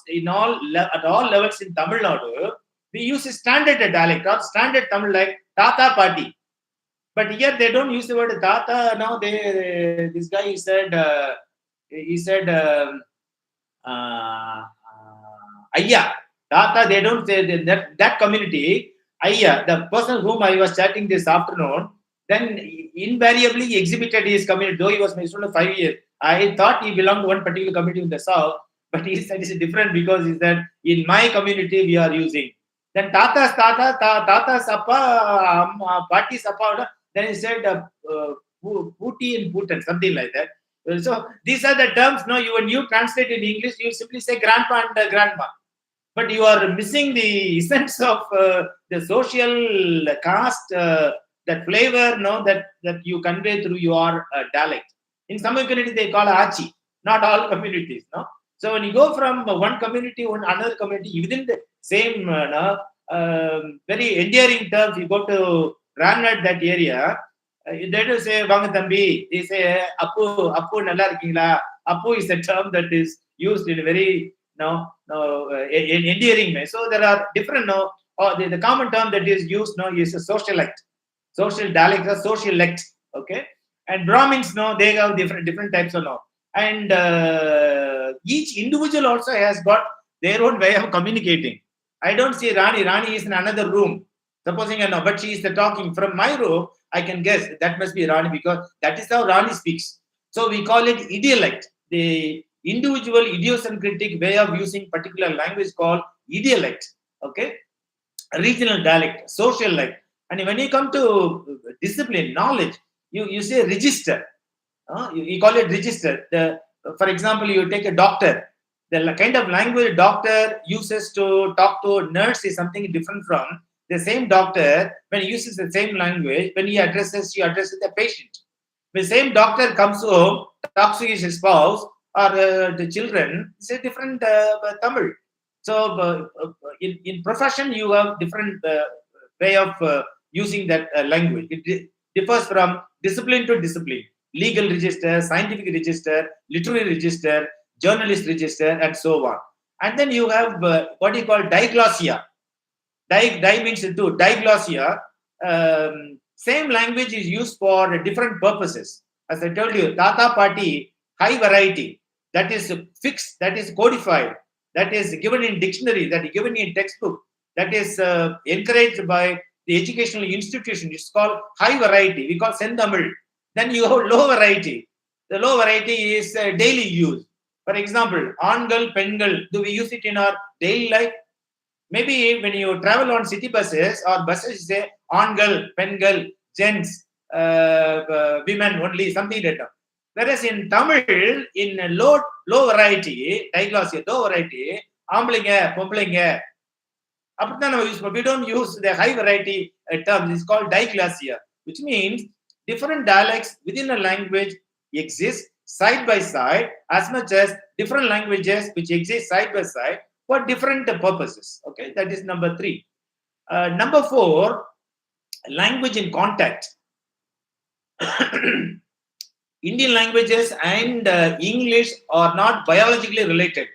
levels in Tamil Nadu, we use a standard dialect or standard Tamil like Tata party. But here they don't use the word Tata. Now this guy said Ayya. Tata, they don't say that community. Ayya, the person whom I was chatting this afternoon, then invariably he exhibited his community, though he was my student 5 years. I thought he belonged to one particular community in the south, but he said it's different because he said, in my community we are using. Then Tata's Appa, Party's Appa, then he said Puti and Putan, something like that. So these are the terms. No, when you translate in English, you simply say grandpa and grandma, but you are missing the essence of the social caste, that flavor, no, that you convey through your dialect. In some communities, they call achi. Not all communities, no. So when you go from one community to another community within the same very endearing terms, you go to Ranad, that area, they do say Vanga Thambi, they say Appu Nalla Irukingla. Appu is a term that is used in a very endearing way. So there are different or the common term that is used is a socialite, social dialect, a socialite. Okay, and Brahmins they have different types of and each individual also has got their own way of communicating. I don't see Rani. Rani is in another room. Supposing I know, but she is talking from my room. I can guess that must be Rani because that is how Rani speaks. So we call it idiolect. The individual idiosyncratic way of using particular language called idiolect. Okay, regional dialect, social like. And when you come to discipline, knowledge, you say register. You call it register. For example, you take a doctor. The kind of language doctor uses to talk to a nurse is something different from the same doctor when he uses the same language. When he addresses the patient. When the same doctor comes home, talks to his spouse or the children, it's a different Tamil. So in profession, you have different way of using that language. It differs from discipline to discipline. Legal register, scientific register, literary register, journalist register, and so on. And then you have what you call diglossia. Di means two. Diglossia. Same language is used for different purposes. As I told you, Tata Party, high variety. That is fixed, that is codified, that is given in dictionary, that is given in textbook, that is encouraged by the educational institution. It's called high variety. We call Sendamil. Then you have low variety. The low variety is daily use. For example, Angal, Pengal. Do we use it in our daily life? Maybe when you travel on city buses or buses, you say Angal, Pengal, gents, women only, something like that. Whereas in Tamil, in low variety, diglossia, low variety, amblinga, pomblinga, we don't use the high variety terms. It's called diglossia, which means different dialects within a language exist side by side, as much as different languages which exist side by side for different purposes. Okay, that is number 3. Number 4, language in contact. Indian languages and English are not biologically related.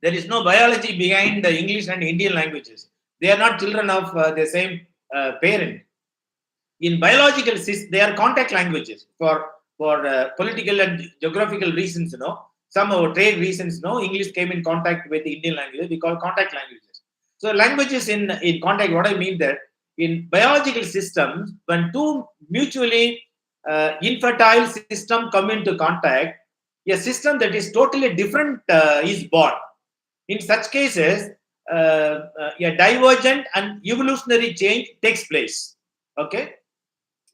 There is no biology behind the English and Indian languages. They are not children of the same parent. In biological systems, they are contact languages for political and geographical reasons. Some trade reasons. English came in contact with the Indian language. We call contact languages. So languages in contact. What I mean that in biological systems, when two mutually infertile systems come into contact, a system that is totally different is born. In such cases, a divergent and evolutionary change takes place. Okay.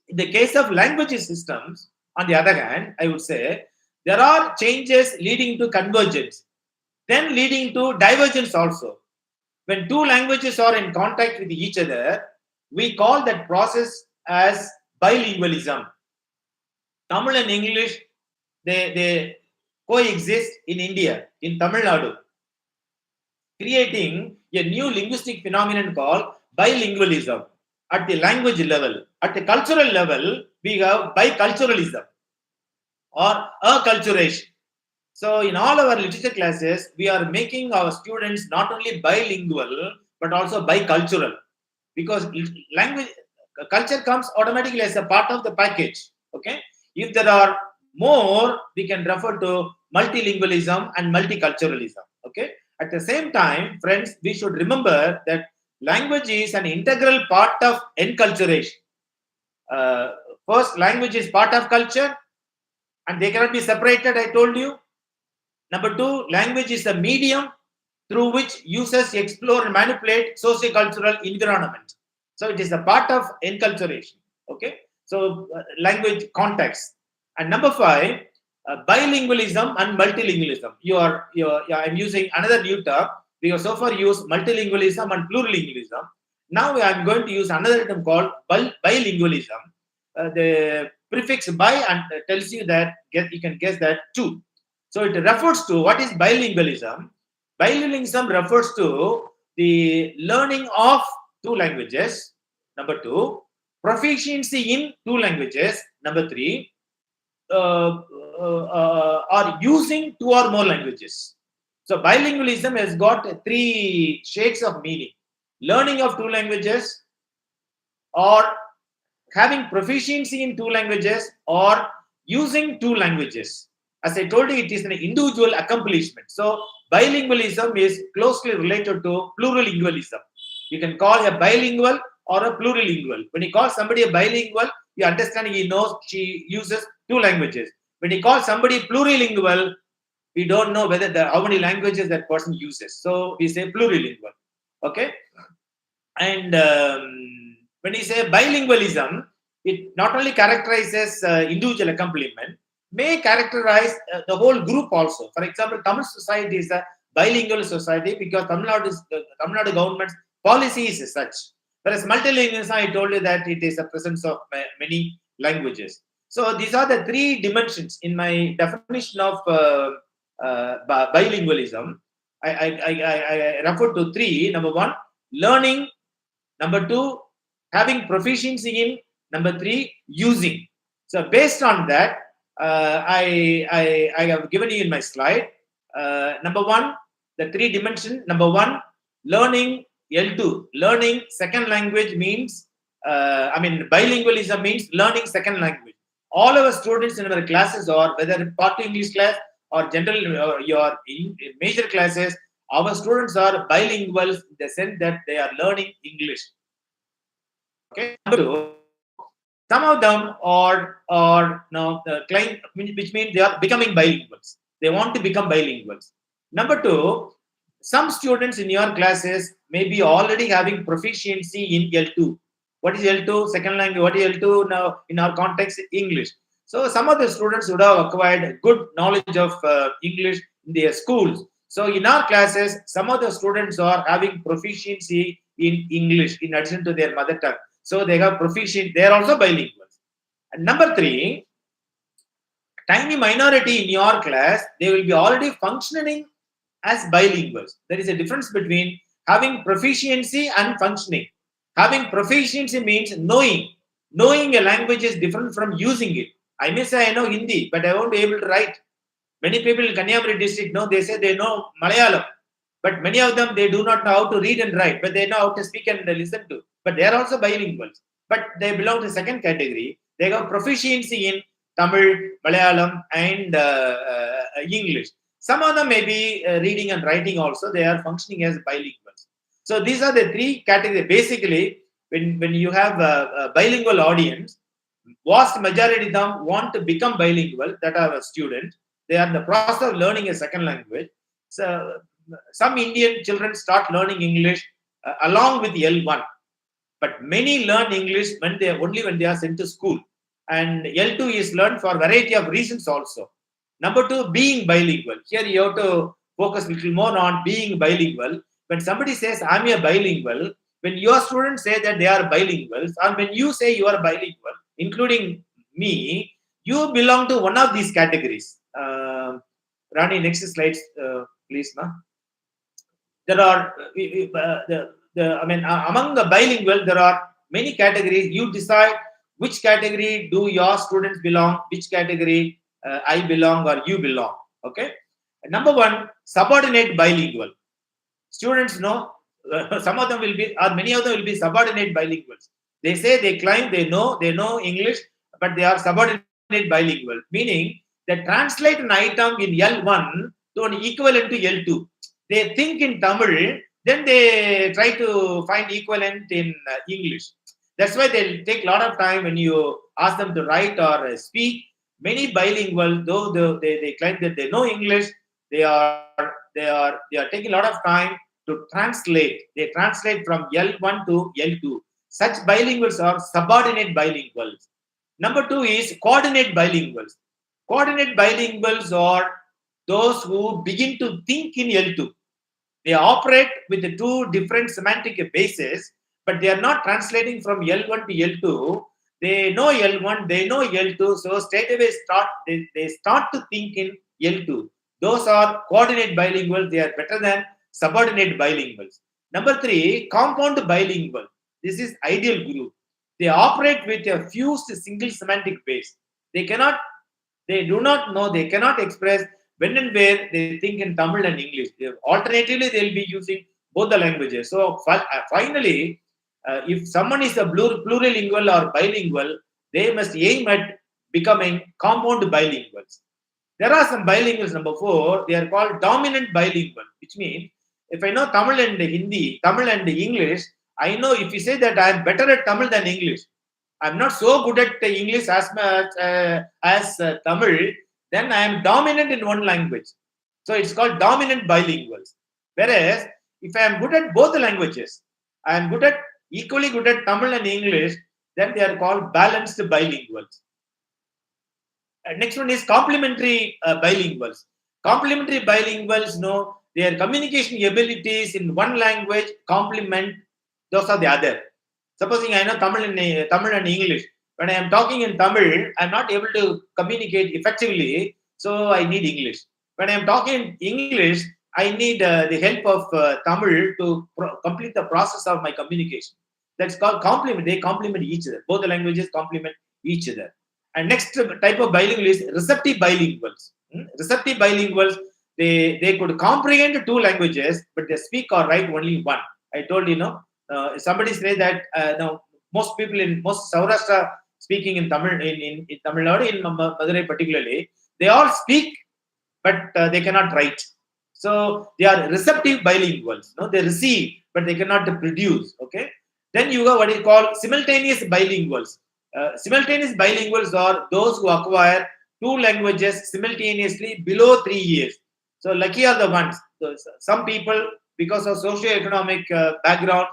In the case of language systems, on the other hand, I would say there are changes leading to convergence, then leading to divergence also. When two languages are in contact with each other, we call that process as bilingualism. Tamil and English, they coexist in India, in Tamil Nadu, creating a new linguistic phenomenon called bilingualism at the language level. At the cultural level, we have biculturalism or acculturation. So in all our literature classes, we are making our students not only bilingual, but also bicultural. Because language, culture comes automatically as a part of the package. Okay. If there are more, we can refer to multilingualism and multiculturalism. Okay. At the same time, friends, we should remember that language is an integral part of enculturation. First, language is part of culture and they cannot be separated, I told you. Number 2, language is a medium through which users explore and manipulate socio-cultural environment. So it is a part of enculturation. Okay. So language context. And number 5, bilingualism and multilingualism. I'm using another new term. We have so far used multilingualism and plurilingualism. Now I'm going to use another term called bilingualism. The prefix bi and tells you that you can guess that two. So it refers to what is bilingualism. Bilingualism refers to the learning of two languages. Number 2, proficiency in two languages. Number 3, or using two or more languages. So bilingualism has got 3 shades of meaning: learning of two languages, or having proficiency in two languages, or using two languages. As I told you, it is an individual accomplishment. So bilingualism is closely related to plurilingualism. You can call a bilingual or a plurilingual. When you call somebody a bilingual, you understand he knows, she uses two languages. When you call somebody plurilingual, we don't know whether how many languages that person uses. So we say plurilingual. Okay. And when you say bilingualism, it not only characterizes individual accomplishment, may characterize the whole group also. For example, Tamil society is a bilingual society because Tamil Nadu government's policy is such. Whereas multilingualism, I told you that it is a presence of many languages. So these are the 3 dimensions in my definition of bilingualism. I refer to 3. Number 1, learning. Number 2, having proficiency in. Number 3, using. So based on that, I have given you in my slide. Number 1, the 3 dimension. Number 1, learning L2. Learning second language means, bilingualism means learning second language. All our students in our classes, or whether part English class or general or your major classes, our students are bilinguals in the sense that they are learning English. Okay. Number 2, some of them are claim, which means they are becoming bilinguals. They want to become bilinguals. Number 2, some students in your classes may be already having proficiency in L2. What is L2? Second language. What is L2 now in our context? English. So some of the students would have acquired good knowledge of English in their schools. So in our classes, some of the students are having proficiency in English in addition to their mother tongue. So they have proficiency. They are also bilinguals. And number 3, tiny minority in your class, they will be already functioning as bilinguals. There is a difference between having proficiency and functioning. Having proficiency means knowing. Knowing a language is different from using it. I may say I know Hindi, but I won't be able to write. Many people in Kanyakumari district know, they say they know Malayalam. But many of them, they do not know how to read and write, but they know how to speak and listen to. But they are also bilinguals. But they belong to the second category. They have proficiency in Tamil, Malayalam, and English. Some of them may be reading and writing also. They are functioning as bilinguals. So these are the 3 categories. Basically, when you have a bilingual audience, vast majority of them want to become bilingual, that are a student. They are in the process of learning a second language. So some Indian children start learning English along with L1. But many learn English when they are sent to school. And L2 is learned for a variety of reasons also. Number 2, being bilingual. Here you have to focus a little more on being bilingual. When somebody says, I'm a bilingual, when your students say that they are bilinguals, or when you say you are bilingual, including me, you belong to one of these categories. Rani, next slides, please. Ma. There are, among the bilingual, there are many categories. You decide which category do your students belong, which category I belong or you belong. Okay. Number 1, subordinate bilingual. Students know some of them will be, or many of them will be subordinate bilinguals. They say they claim they know English, but they are subordinate bilingual, meaning they translate an item in L1 to an equivalent to L2. They think in Tamil, then they try to find equivalent in English. That's why they'll take a lot of time when you ask them to write or speak. Many bilingual, though they claim that they know English, they are taking a lot of time to translate. They translate from L1 to L2. Such bilinguals are subordinate bilinguals. Number 2 is coordinate bilinguals. Coordinate bilinguals are those who begin to think in L2. They operate with the two different semantic bases, but they are not translating from L1 to L2. They know L1, they know L2, so straight away they start to think in L2. Those are coordinate bilinguals. They are better than subordinate bilinguals. Number 3, compound bilingual. This is ideal group. They operate with a fused single semantic base. They do not know, they cannot express when and where they think in Tamil and English. Alternatively, they will be using both the languages. So finally, if someone is a plurilingual or bilingual, they must aim at becoming compound bilinguals. There are some bilinguals, number 4, they are called dominant bilingual, which means if I know Tamil and Hindi, Tamil and English, I know if you say that I am better at Tamil than English, I'm not so good at English as much as Tamil, then I am dominant in one language. So it's called dominant bilinguals. Whereas if I am good at both the languages, I am equally good at Tamil and English, then they are called balanced bilinguals. Next one is complementary bilinguals. Complementary bilinguals know their communication abilities in one language complement those of the other. Supposing I know Tamil and English. When I am talking in Tamil, I am not able to communicate effectively, so I need English. When I am talking in English, I need the help of Tamil to complete the process of my communication. That's called complement. They complement each other. Both the languages complement each other. And next type of bilingual is receptive bilinguals. Receptive bilinguals, they could comprehend two languages, but they speak or write only one. I told somebody say that most people in most Saurashtra speaking in Tamil, in Tamil Nadu, in Madurai particularly, they all speak, but they cannot write. So they are receptive bilinguals. They receive, but they cannot produce. Okay. Then you got what is called simultaneous bilinguals. Simultaneous bilinguals are those who acquire two languages simultaneously below 3 years. So lucky are the ones. Some people, because of socio-economic background,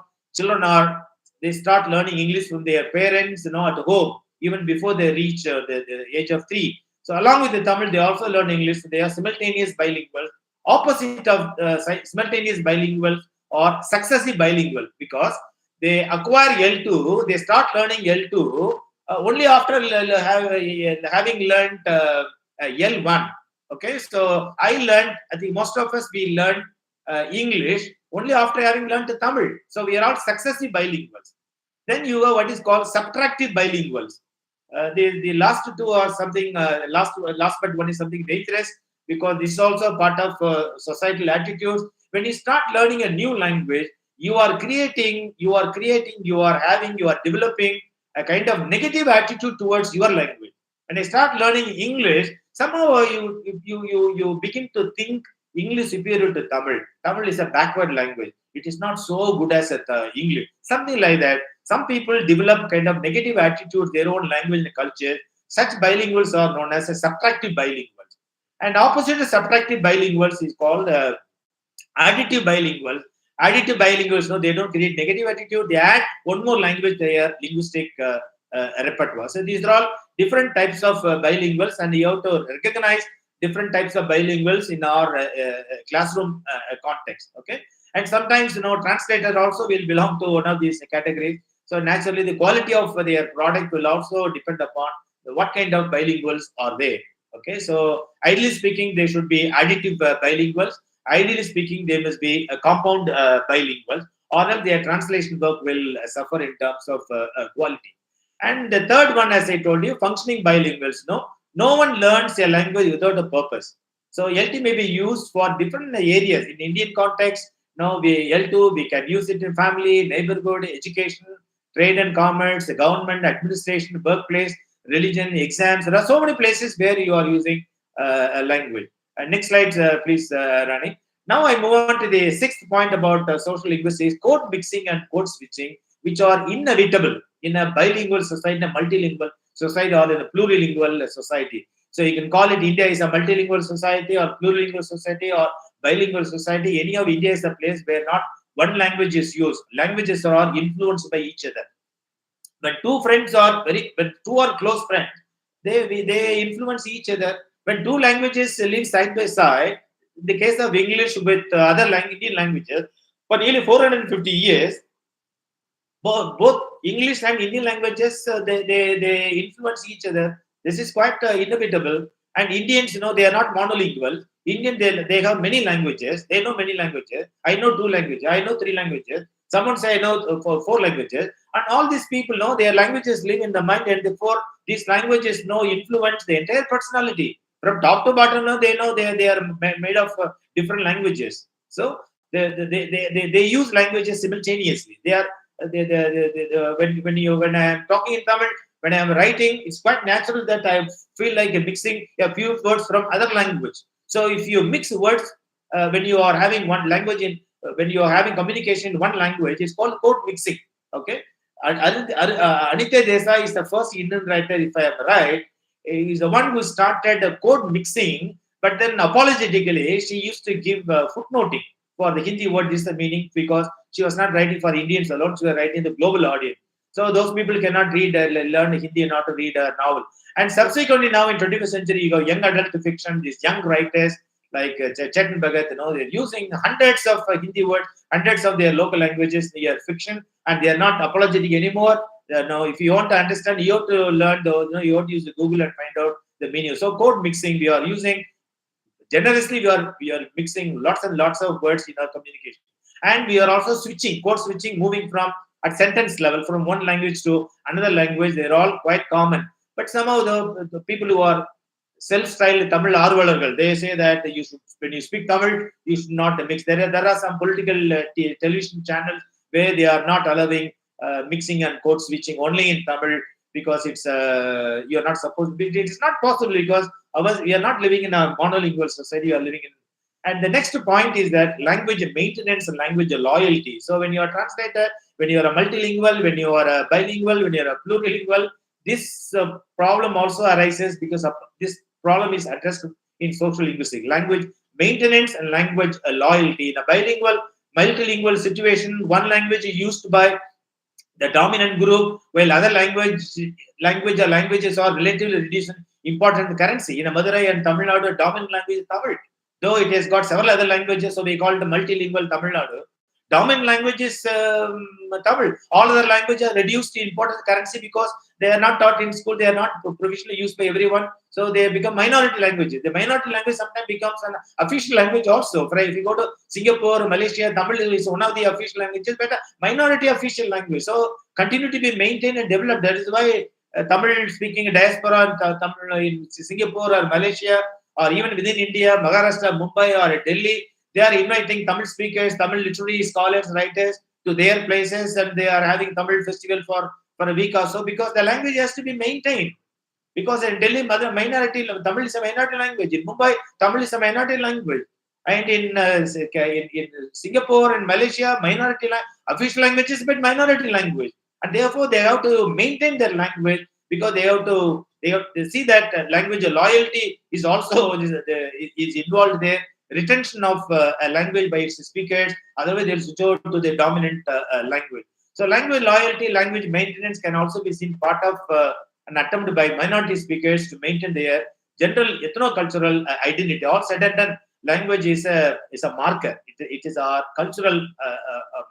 they start learning English from their parents, at home, even before they reach the age of 3. So along with the Tamil, they also learn English. They are simultaneous bilingual. Opposite of simultaneous bilingual or successive bilingual, because they acquire L2, they start learning L2 only after having learned L1. Okay, so I think most of us, we learned English only after having learned Tamil. So we are all successive bilinguals. Then you have what is called subtractive bilinguals. The last two are something, last but one is something dangerous, because this is also part of societal attitudes. When you start learning a new language, you are developing a kind of negative attitude towards your language. When I start learning English, somehow you begin to think English superior to Tamil. Tamil is a backward language. It is not so good as English. Something like that. Some people develop kind of negative attitude, their own language and culture. Such bilinguals are known as subtractive bilinguals. And opposite of subtractive bilinguals is called additive bilinguals. Additive bilinguals, they don't create negative attitude. They add one more language to their linguistic repertoire. So these are all different types of bilinguals, and you have to recognize different types of bilinguals in our classroom context. Okay, and sometimes translators also will belong to one of these categories. So naturally, the quality of their product will also depend upon what kind of bilinguals are they. Okay, so ideally speaking, they should be additive bilinguals. Ideally speaking, they must be a compound bilinguals, or else their translation work will suffer in terms of quality. And the third one, as I told you, functioning bilinguals. No one learns a language without a purpose. So LT may be used for different areas. In Indian context, L2, we can use it in family, neighborhood, education, trade and commerce, government, administration, workplace, religion, exams. There are so many places where you are using a language. Next slide, please, Rani. Now I move on to the sixth point about social linguistics, code mixing and code switching, which are inevitable in a bilingual society, in a multilingual society, or in a plurilingual society. So you can call it India is a multilingual society, or plurilingual society, or bilingual society. Any of India is a place where not one language is used. Languages are all influenced by each other. when when two are close friends, they influence each other. When two languages live side by side, in the case of English with other Indian languages, for nearly 450 years, both English and Indian languages they influence each other. This is quite inevitable. And Indians, they are not monolingual. Indian they have many languages. They know many languages. I know two languages. I know three languages. Someone say I know four languages. And all these people know their languages live in the mind, and therefore these languages influence the entire personality from top to bottom. They know they are made of different languages. So they use languages simultaneously. They are when I am talking in Tamil, when I am writing, it's quite natural that I feel like mixing a few words from other language. So if you mix words when you are having one language when you are having communication in one language, it's called code mixing. Okay, Anitya Desai is the first Indian writer, if I am right. He is the one who started the code mixing, but then apologetically she used to give footnoting for the Hindi word. This is the meaning, because she was not writing for Indians alone, she was writing the global audience. So those people cannot read, learn Hindi and not to read a novel. And subsequently now in 21st century, you got young adult fiction, these young writers like Chetan Bhagat, they're using hundreds of Hindi words, hundreds of their local languages in their fiction, and they are not apologetic anymore. Now, if you want to understand, you have to learn those, you have to use the Google and find out the meaning. So code mixing, we are using generously, we are mixing lots and lots of words in our communication. And we are also code switching, moving from at sentence level from one language to another language. They're all quite common. But somehow the people who are self-styled Tamil Arvalargal, they say that you should, when you speak Tamil, you should not mix. There are some political television channels where they are not allowing mixing and code switching only in Tamil, because it's you're not supposed to be. It is not possible, because we are not living in a monolingual society. We are living in. And the next point is that language maintenance and language loyalty. So when you are a translator, when you are a multilingual, when you are a bilingual, when you are a plurilingual, this problem also arises because of this problem is addressed in social linguistics. Language maintenance and language loyalty. In a bilingual, multilingual situation, one language is used by the dominant group, while other languages are relatively reduced in important currency. In Madurai and Tamil Nadu, dominant language is Tamil. Though it has got several other languages, so we call it multilingual Tamil Nadu. Dominant language is Tamil. All other languages are reduced in important currency because they are not taught in school. They are not provisionally used by everyone. So they become minority languages. The minority language sometimes becomes an official language also. If you go to Singapore, Malaysia, Tamil is one of the official languages, but a minority official language. So continue to be maintained and developed. That is why Tamil speaking diaspora Tamil in Singapore or Malaysia, or even within India, Maharashtra, Mumbai or Delhi, they are inviting Tamil speakers, Tamil literary scholars, writers to their places, and they are having Tamil festival for a week or so, because the language has to be maintained. Because in Delhi, Tamil is a minority language. In Mumbai, Tamil is a minority language. And in Singapore and Malaysia, official language is but minority language. And therefore, they have to maintain their language, because they have to see that language loyalty is also is involved there. Retention of a language by its speakers, otherwise they'll switch over to the dominant language. So language loyalty, language maintenance can also be seen part of an attempt by minority speakers to maintain their general ethno-cultural identity. All said and done, language is a marker. It is our cultural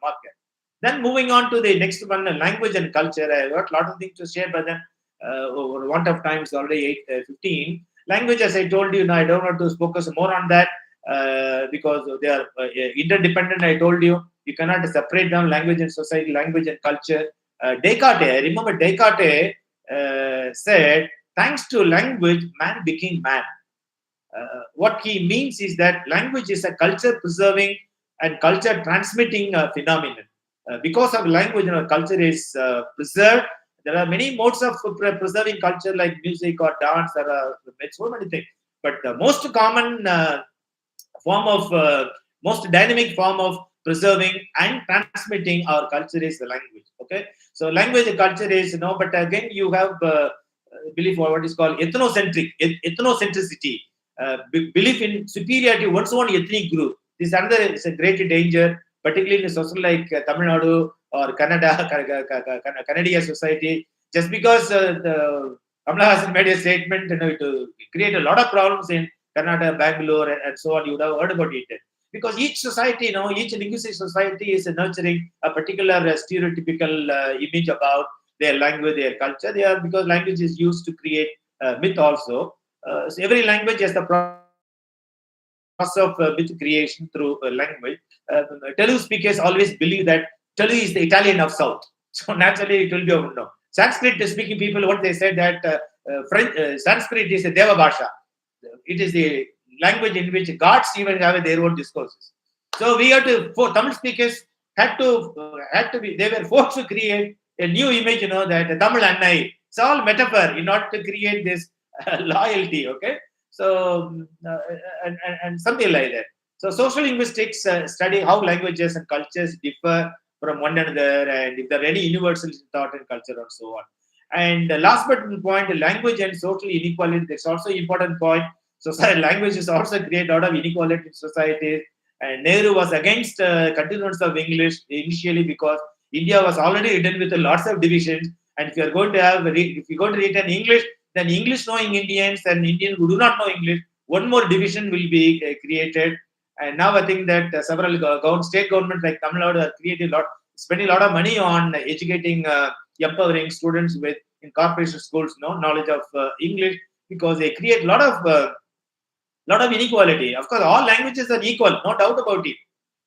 marker. Then moving on to the next one, language and culture. I got a lot of things to share, but then over want of time is already 8:15. Language, as I told you, now I don't want to focus more on that because they are interdependent. I told you, you cannot separate them, language and society, language and culture. Descartes, I remember Descartes said, thanks to language, man became man. What he means is that language is a culture preserving and culture transmitting phenomenon. Because of language, culture is preserved. There are many modes of preserving culture, like music or dance. There are so many things. But the most common most dynamic form of preserving and transmitting our culture is the language. Okay, so language and culture is but again you have belief or what is called ethnocentricity, belief in superiority one's own ethnic group. This is another is a great danger particularly in a social like Tamil Nadu or Canada, Canadian society. Just because the Kamala Hassan made a statement, to create a lot of problems in Canada, Bangalore, and so on. You would have heard about it. Because each society, each linguistic society is nurturing a particular stereotypical image about their language, their culture. They are, because language is used to create myth also. So every language has the process of myth creation through language. Telugu speakers always believe that Telugu is the Italian of South. So naturally, it will be no. Sanskrit speaking people, what they said that Sanskrit is a Deva Bhasha. It is the language in which gods even have their own discourses. So we have to, for Tamil speakers had to be, they were forced to create a new image, that Tamil Annai. It's all metaphor in order to create this loyalty, okay? So, and something like that. So social linguistics study how languages and cultures differ from one another, and if there are any universal thought and culture and so on. And last but one point, language and social inequality. That's also an important point. Society languages also create a lot of inequality in societies. And Nehru was against continuance of English initially because India was already written with lots of divisions. And if you are going to have, if you're going to read in English, then English knowing Indians and Indians who do not know English, one more division will be created. And now I think that several state governments like Tamil Nadu are spending a lot of money on educating, empowering students with in corporation schools, knowledge of English, because they create a lot of inequality. Of course, all languages are equal, no doubt about it.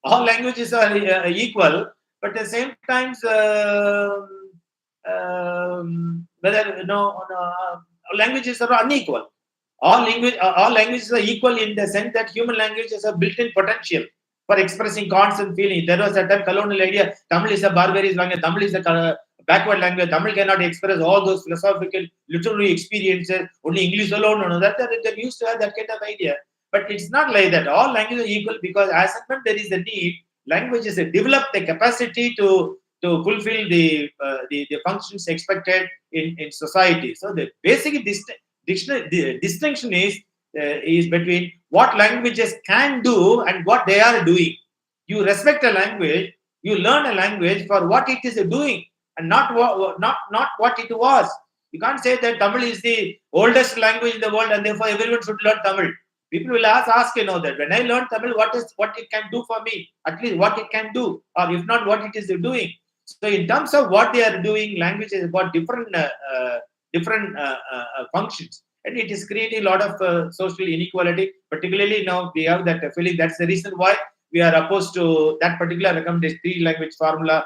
All languages are equal, but at the same times, whether languages are unequal. All languages are equal in the sense that human languages have built-in potential for expressing thoughts and feelings. There was a time colonial idea, Tamil is a barbarous language, Tamil is a backward language, Tamil cannot express all those philosophical, literary experiences, only English alone. They used to have that kind of idea. But it's not like that. All languages are equal, because as and when there is a need, languages develop the capacity to fulfill the functions expected in society. So the basic distinction is between what languages can do and what they are doing. You respect a language, you learn a language for what it is doing, and not what it was. You can't say that Tamil is the oldest language in the world and therefore everyone should learn Tamil. People will ask that when I learn Tamil, what it can do for me, at least what it can do, or if not, what it is doing. So in terms of what they are doing, languages have got different functions, and it is creating a lot of social inequality. Particularly now we have that feeling. That's the reason why we are opposed to that particular recommendation, three-language formula,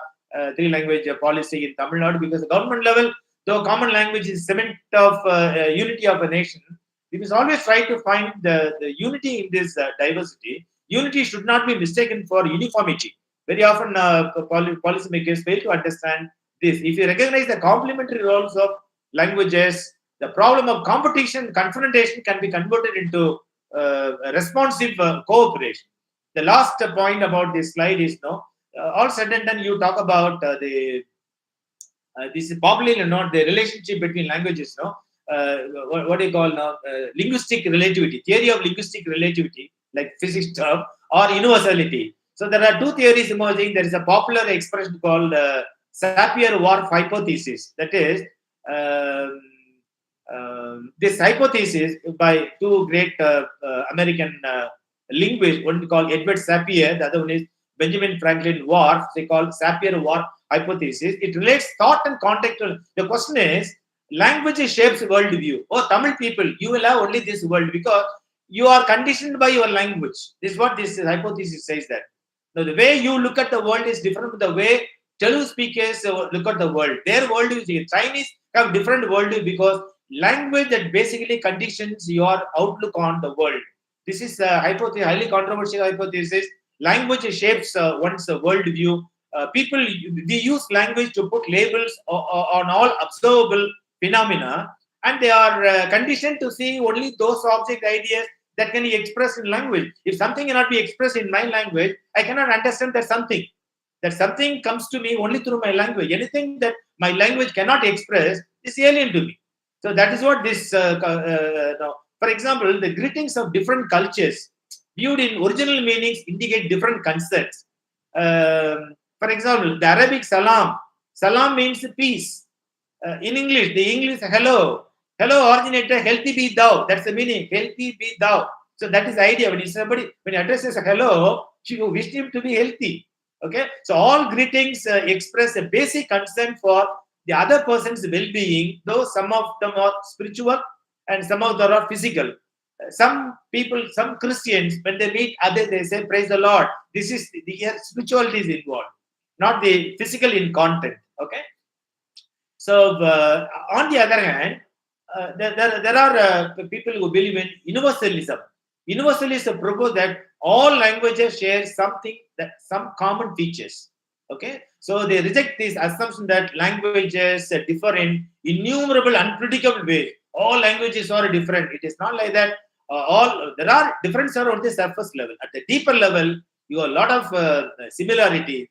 three-language policy in Tamil Nadu, because the government level, though common language is cement of unity of a nation, we must always try to find the unity in this diversity. Unity should not be mistaken for uniformity. Very often, policymakers fail to understand this. If you recognize the complementary roles of languages, the problem of competition, confrontation can be converted into responsive cooperation. The last point about this slide is, all said and done, you talk about this is popularly not the relationship between languages, what do you call now? Linguistic relativity, theory of linguistic relativity, like physics term, or universality. So there are two theories emerging. There is a popular expression called Sapir-Whorf hypothesis. That is, this hypothesis by two great American linguists, one called Edward Sapir, the other one is Benjamin Franklin Whorf. They call Sapir-Whorf hypothesis. It relates thought and context. The question is, language shapes worldview. Oh, Tamil people, you will have only this world because you are conditioned by your language. This is what this hypothesis says that. Now, the way you look at the world is different from the way Telugu speakers look at the world. Their worldview is Chinese have different worldview because language that basically conditions your outlook on the world. This is a hypothesis, highly controversial hypothesis. Language shapes one's worldview. People, we use language to put labels on all observable phenomena, and they are conditioned to see only those object ideas that can be expressed in language. If something cannot be expressed in my language, I cannot understand that something. That something comes to me only through my language. Anything that my language cannot express is alien to me. So that is what this, for example, the greetings of different cultures viewed in original meanings indicate different concerns. For example, the Arabic salam. Salam means peace. In English, the English hello. Hello originator, healthy be thou. That's the meaning. Healthy be thou. So that is the idea. When when you address a hello, you wish him to be healthy. Okay. So all greetings express a basic concern for the other person's well-being, though some of them are spiritual and some of them are physical. Some people, some Christians, when they meet others, they say, "Praise the Lord." This is the spirituality is involved, not the physical in content. Okay. So, on the other hand, there are people who believe in universalism. Universalism propose that all languages share some common features. Okay, so they reject this assumption that languages differ in innumerable, unpredictable ways. All languages are different. It is not like that. There are differences on the surface level. At the deeper level, you have a lot of similarity.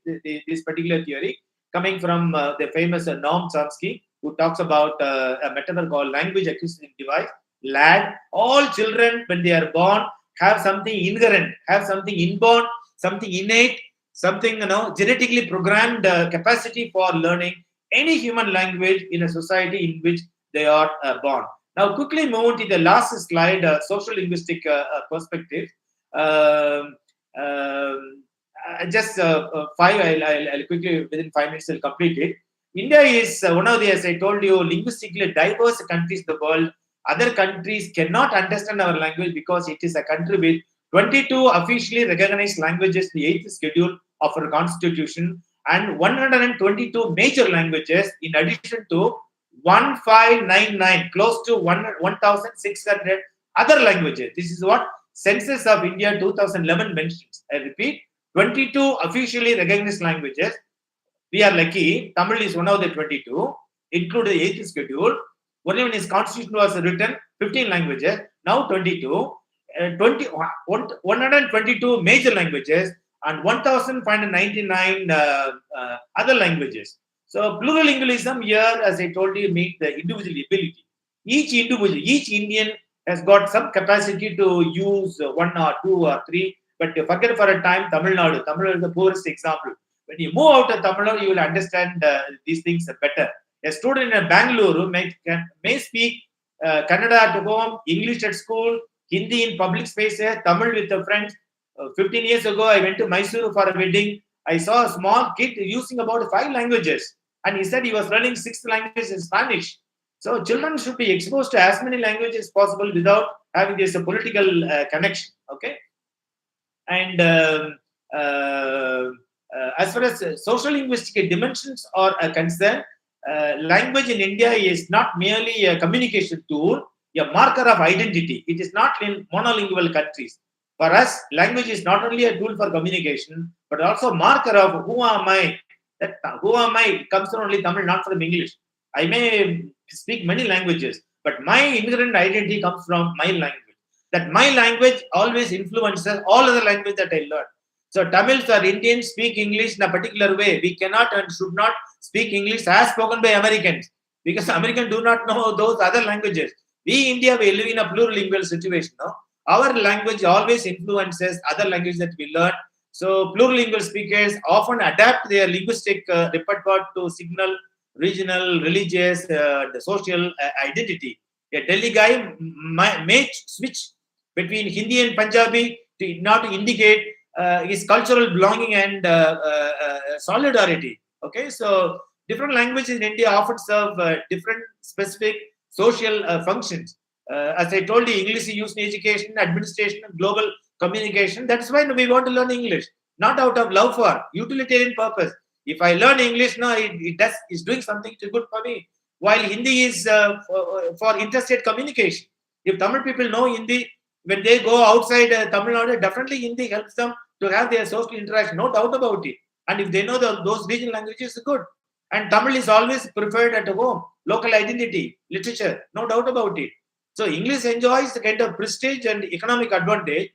This particular theory coming from the famous Noam Chomsky, who talks about a metaphor called language acquisition device, LAD. All children, when they are born, have something inherent, have something inborn, something innate, something genetically programmed capacity for learning any human language in a society in which they are born. Now, quickly move to the last slide, social linguistic perspective. Just five, I'll quickly, within 5 minutes, I'll complete it. India is one of the, as I told you, linguistically diverse countries in the world. Other countries cannot understand our language because it is a country with 22 officially recognized languages, the 8th schedule of our constitution, and 122 major languages, in addition to 1599, close to 1,600 other languages. This is what Census of India 2011 mentions. I repeat, 22 officially recognized languages. We are lucky. Tamil is one of the 22, including the 8th schedule. Only when his constitution was written, 15 languages, now 22, 122 major languages, and 1,599 other languages. So plurilingualism here, as I told you, means the individual ability. Each individual, each Indian has got some capacity to use one or two or three. But forget for a time Tamil Nadu. Tamil Nadu is the poorest example. When you move out of Tamil Nadu, you will understand these things better. A student in Bangalore may speak Kannada at home, English at school, Hindi in public spaces, Tamil with the friends. 15 years ago, I went to Mysuru for a wedding. I saw a small kid using about 5 languages. And he said he was learning 6th language in Spanish. So children should be exposed to as many languages as possible without having this political connection. Okay. And as far as social linguistic dimensions are concerned, language in India is not merely a communication tool, a marker of identity. It is not in monolingual countries. For us, language is not only a tool for communication, but also a marker of who am I. That who am I comes from only Tamil, not from English. I may speak many languages, but my inherent identity comes from my language. That my language always influences all other language that I learn. So Tamils or Indians speak English in a particular way. We cannot and should not speak English as spoken by Americans, because Americans do not know those other languages. We India, we live in a plurilingual situation. No? Our language always influences other languages that we learn. So plurilingual speakers often adapt their linguistic repertoire to signal regional, religious, the social identity. A Delhi guy may switch between Hindi and Punjabi to not to indicate his cultural belonging and solidarity. Okay, so different languages in India often serve different specific social functions. As I told you, English is used in education, administration, and global communication. That's why we want to learn English, not out of love for utilitarian purpose. If I learn English now, it's doing something good for me. While Hindi is for interstate communication. If Tamil people know Hindi, when they go outside Tamil Nadu, definitely Hindi helps them to have their social interaction, no doubt about it. And if they know those regional languages, good. And Tamil is always preferred at home, local identity, literature, no doubt about it. So English enjoys the kind of prestige and economic advantage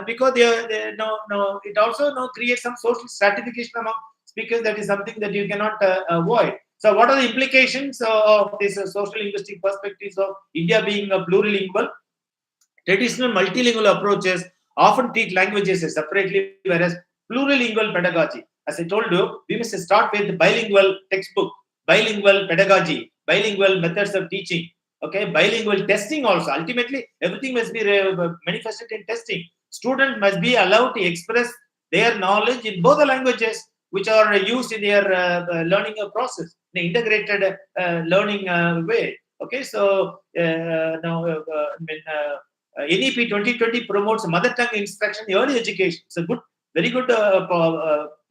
because it also creates some social stratification among speakers. That is something that you cannot avoid. So what are the implications of this social linguistic perspectives of India being a plurilingual? Traditional multilingual approaches often treat languages separately, whereas Plurilingual pedagogy. As I told you, we must start with bilingual textbook, bilingual pedagogy, bilingual methods of teaching. Okay, bilingual testing also. Ultimately, everything must be manifested in testing. Students must be allowed to express their knowledge in both the languages which are used in their learning process in an integrated learning way. Okay, so now NEP 2020 promotes mother tongue instruction in early education. It's a good, very good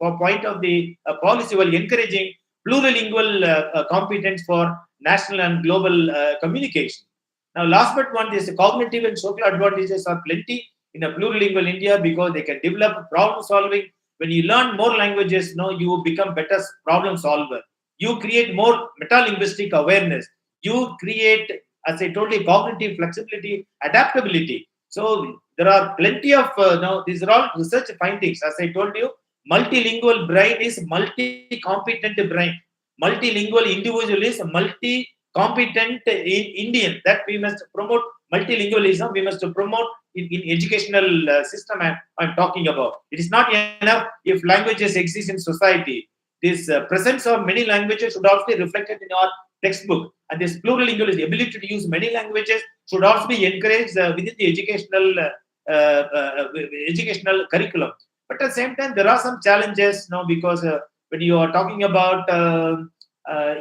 point of the policy while encouraging plurilingual competence for national and global communication. Now, last but one is the cognitive and social advantages are plenty in a plurilingual India because they can develop problem solving. When you learn more languages, you become better problem solver. You create more meta-linguistic awareness. You create, as I told you, cognitive flexibility, adaptability. So there are plenty of now. These are all research findings. As I told you, multilingual brain is multi-competent brain. Multilingual individual is multi-competent in Indian. That we must promote multilingualism. We must promote in educational system I'm talking about. It is not enough if languages exist in society. This presence of many languages should also be reflected in our textbook. And this plurilingualism, ability to use many languages, should also be encouraged within the educational curriculum. But at the same time, there are some challenges now because when you are talking about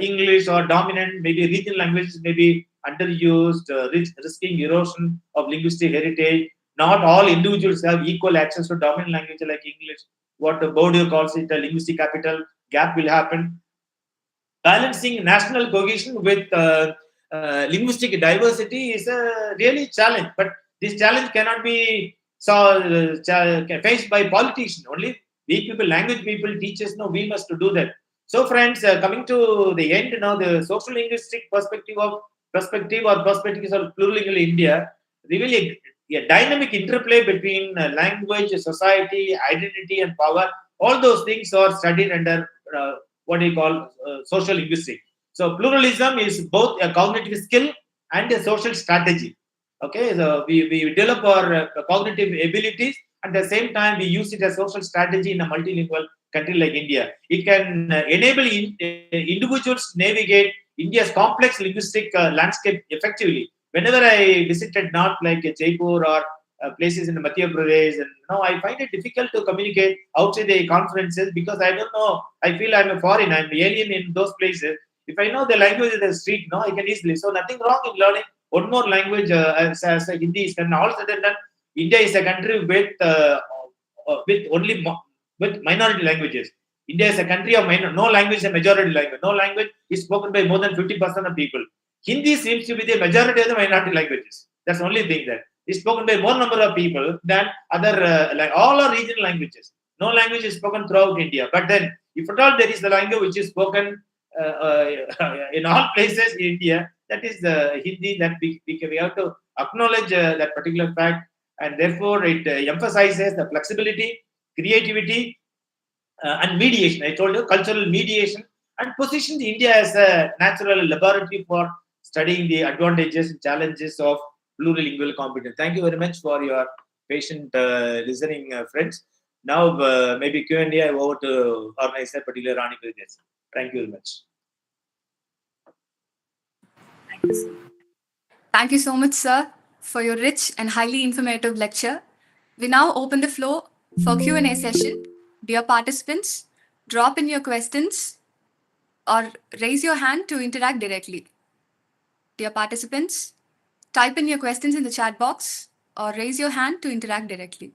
English or dominant, maybe regional languages may be underused, risking erosion of linguistic heritage. Not all individuals have equal access to dominant language like English. What Bourdieu calls it a linguistic capital gap will happen. Balancing national cohesion with linguistic diversity is a really challenge. But this challenge cannot be faced by politicians. Only we people, language people, teachers, we must do that. So, friends, coming to the end now, the social linguistic perspectives of plurilingual India reveal a dynamic interplay between language, society, identity, and power. All those things are studied under what we call social linguistics. So pluralism is both a cognitive skill and a social strategy. Okay, so we develop our cognitive abilities, at the same time we use it as social strategy in a multilingual country like India. It can enable individuals to navigate India's complex linguistic landscape effectively. Whenever I visited North like Jaipur or places in Madhya Pradesh, and I find it difficult to communicate outside the conferences because I don't know. I feel I'm a foreign, I'm an alien in those places. If I know the language of the street, I can easily. So nothing wrong in learning one more language as Hindi is. And all said and done, India is a country with only with minority languages. India is a country of no language is a majority language. No language is spoken by more than 50% of people. Hindi seems to be the majority of the minority languages. That's the only thing that is spoken by more number of people than other like all are regional languages. No language is spoken throughout India. But then, if at all there is the language which is spoken in all places in India, that is the Hindi. That we have to acknowledge that particular fact, and therefore it emphasizes the flexibility, creativity, and mediation. I told you cultural mediation, and positions India as a natural laboratory for studying the advantages and challenges of plurilingual competence. Thank you very much for your patient listening, friends. Now, maybe Q&A, I over to organizer, particular Rani Pradesh. Thank you very much. Thank you so much, sir, for your rich and highly informative lecture. We now open the floor for Q&A session. Dear participants, drop in your questions or raise your hand to interact directly. Dear participants, type in your questions in the chat box or raise your hand to interact directly.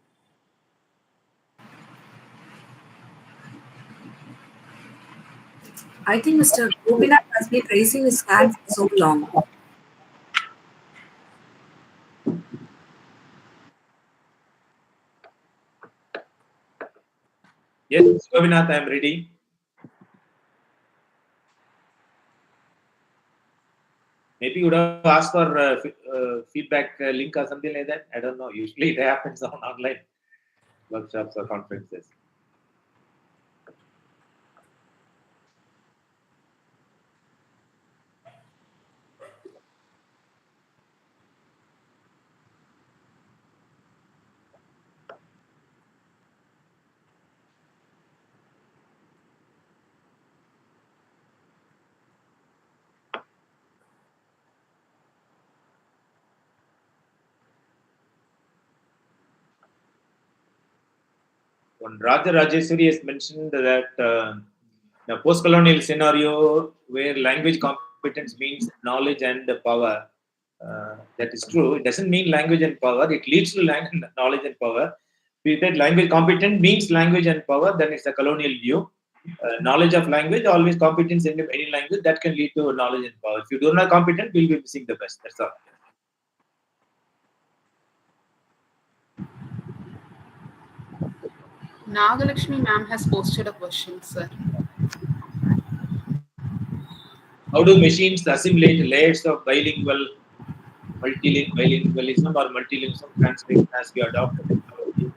I think Mr. Gopinath has been raising his hand for so long. Yes, Gopinath, I am ready. Maybe you would have asked for feedback link or something like that. I don't know. Usually it happens on online workshops or conferences. When Raja Rajeshwari has mentioned that the post-colonial scenario where language competence means knowledge and power, that is true. It doesn't mean language and power. It leads to knowledge and power. If that language competent means language and power, then it's a colonial view. Knowledge of language, always competence in any language, that can lead to knowledge and power. If you don't have competent, we'll be missing the best. That's all. Nagalakshmi ma'am has posted a question, sir. How do machines assimilate layers of bilingualism or multilingualism translation as we adopt the technology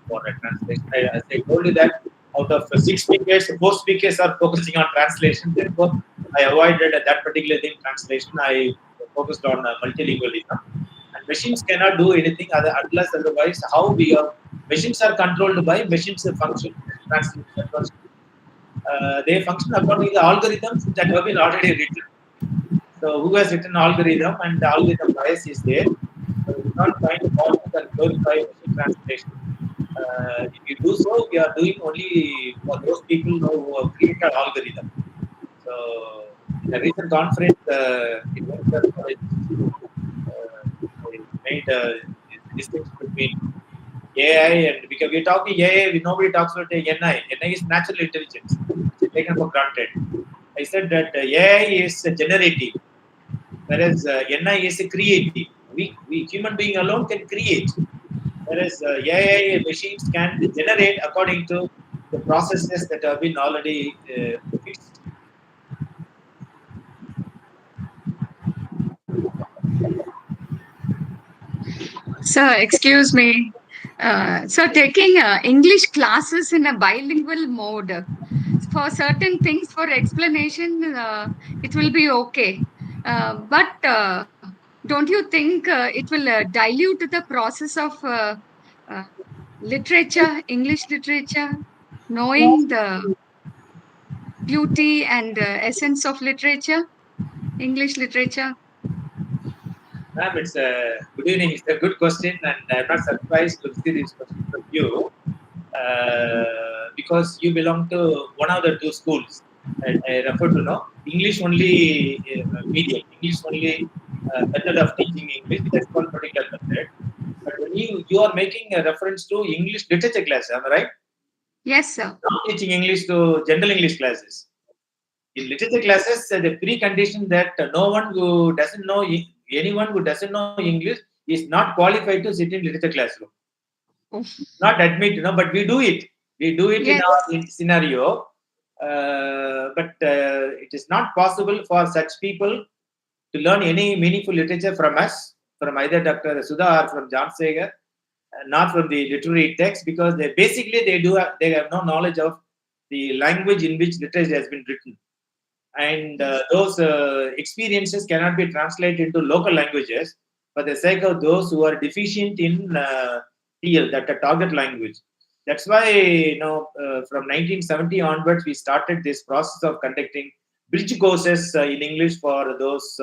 for a translation? As I told you that out of 6 speakers, 4 speakers are focusing on translation. Therefore, I avoided that particular thing, translation. I focused on multilingualism. And machines cannot do anything unless otherwise. How we are machines are controlled by machines function translation. They function according to the algorithms that have been already written. So who has written algorithm and the algorithm bias is there. So we can't find a model and glorify machine translation. If you do so, we are doing only for those people who have created algorithm. So in a recent conference, in Western College, made a distinction between AI and because we're talking AI, nobody talks about NI. NI is natural intelligence. It's taken for granted. I said that AI is generative, whereas NI is creative. We human being alone can create, whereas AI machines can generate according to the processes that have been already fixed. Sir, excuse me. So taking English classes in a bilingual mode for certain things, for explanation, it will be okay. But don't you think it will dilute the process of literature, English literature, knowing the beauty and essence of literature, English literature? Ma'am, it's a good evening. It's a good question, and I'm not surprised to see this question from you because you belong to one of the two schools. I refer to English only medium, English only method of teaching English. That's one particular method. But when you are making a reference to English literature class, am I right? Yes, sir. Not teaching English to general English classes. In literature classes, the precondition that anyone who doesn't know English is not qualified to sit in literature classroom. Not admit, but we do it. We do it Yes. in our scenario. But it is not possible for such people to learn any meaningful literature from us, from either Dr. Sudha or from John Sager, not from the literary text, because they have no knowledge of the language in which literature has been written. And those experiences cannot be translated into local languages for the sake of those who are deficient in TL, that a target language. That's why, from 1970 onwards, we started this process of conducting bridge courses in English for those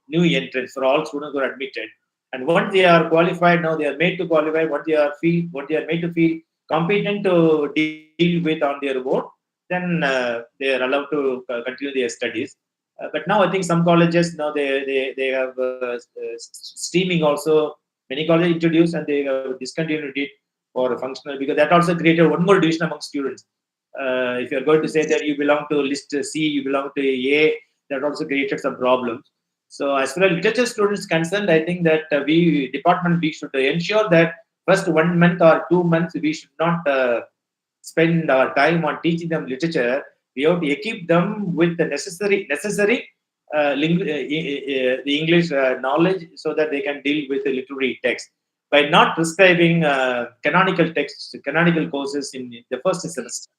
new entrants, for all students who are admitted. And once they are qualified, now they are made to qualify. What they are made to feel competent to deal with on their own, then they are allowed to continue their studies. But now I think some colleges now they have streaming also. Many colleges introduced and they have discontinued it for functional, because that also created one more division among students. If you are going to say that you belong to list C, you belong to A, that also created some problems. So as far as literature students concerned, I think that we should ensure that first 1 month or 2 months we should not spend our time on teaching them literature. We have to equip them with the necessary the English knowledge so that they can deal with the literary text. By not prescribing canonical texts, canonical courses in the first semester,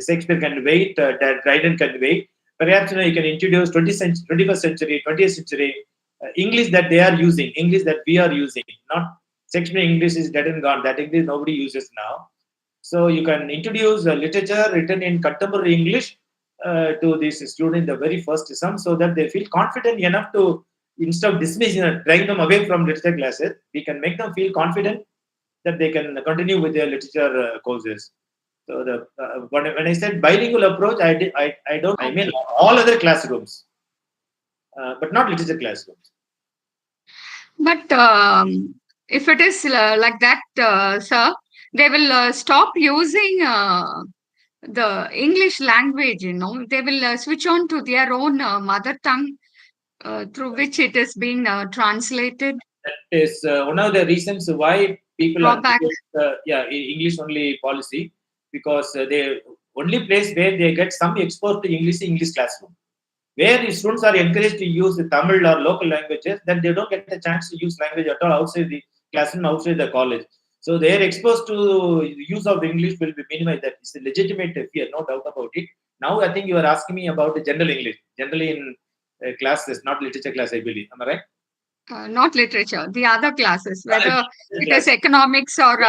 Shakespeare can wait, Dryden can wait. Perhaps you can introduce 21st century, 20th century English that they are using, English that we are using. Not Shakespeare English is dead and gone. That English nobody uses now. So you can introduce literature written in contemporary English to these students in the very first term, so that they feel confident enough to, instead of dismissing, driving them away from literature classes, we can make them feel confident that they can continue with their literature courses. So when I said bilingual approach, I mean all other classrooms, but not literature classrooms. But if it is like that, sir, they will stop using the English language, they will switch on to their own mother tongue through which it is being translated. That is one of the reasons why people are Drawback. English only policy, because they only place where they get some exposure to English classroom. Where the students are encouraged to use the Tamil or local languages, then they don't get a chance to use language at all outside the classroom, outside the college. So they are exposed to the use of English will be minimized. That is a legitimate fear, no doubt about it. Now I think you are asking me about the general English, generally in classes, not literature class, I believe. Am I right? Not literature, the other classes, whether it is economics or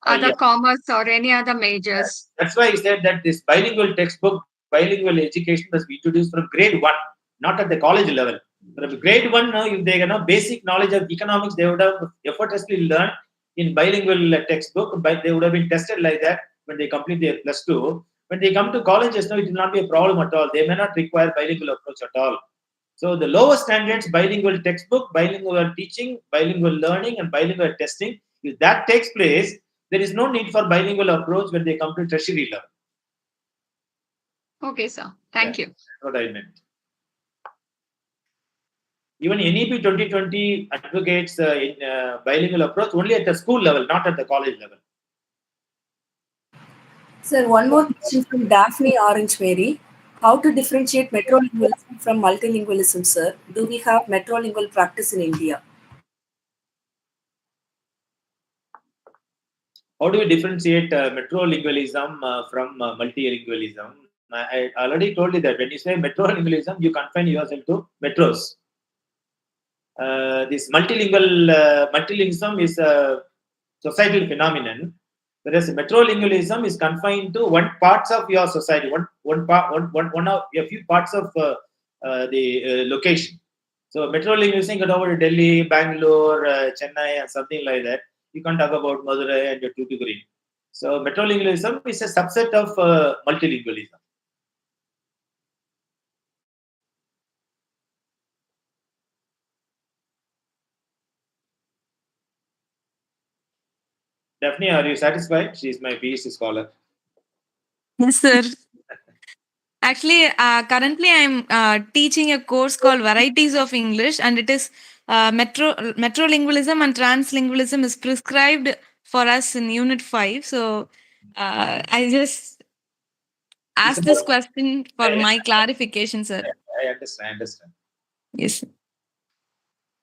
other commerce or any other majors. That's why I said that this bilingual textbook, bilingual education must be introduced from grade 1, not at the college level. From grade 1, now, if they basic knowledge of economics, they would have effortlessly learned in bilingual textbook, but they would have been tested like that when they complete their +2. When they come to colleges, now it will not be a problem at all. They may not require bilingual approach at all. So the lower standards, bilingual textbook, bilingual teaching, bilingual learning, and bilingual testing, if that takes place, there is no need for bilingual approach when they come to tertiary level. Okay, sir. Thank you. That's what I meant. Even NEP 2020 advocates in bilingual approach only at the school level, not at the college level. Sir, one more question from Daphne Orange Mary. How to differentiate metrolingualism from multilingualism, sir? Do we have metrolingual practice in India? How do we differentiate metrolingualism from multilingualism? I already told you that when you say metrolingualism, you confine yourself to metros. This multilingualism is a societal phenomenon, whereas metrolingualism is confined to one parts of your society, one of a few parts of the location. So metrolingualism got over to Delhi, Bangalore, Chennai, and something like that. You can't talk about Madurai and your Thoothukudi. So metrolingualism is a subset of multilingualism. Daphne, are you satisfied? She is my PhD scholar. Yes, sir. Actually, currently I'm teaching a course called Varieties of English, and it is metrolingualism and translingualism is prescribed for us in Unit 5. So I just asked this question for my clarification, sir. I understand. Yes, sir.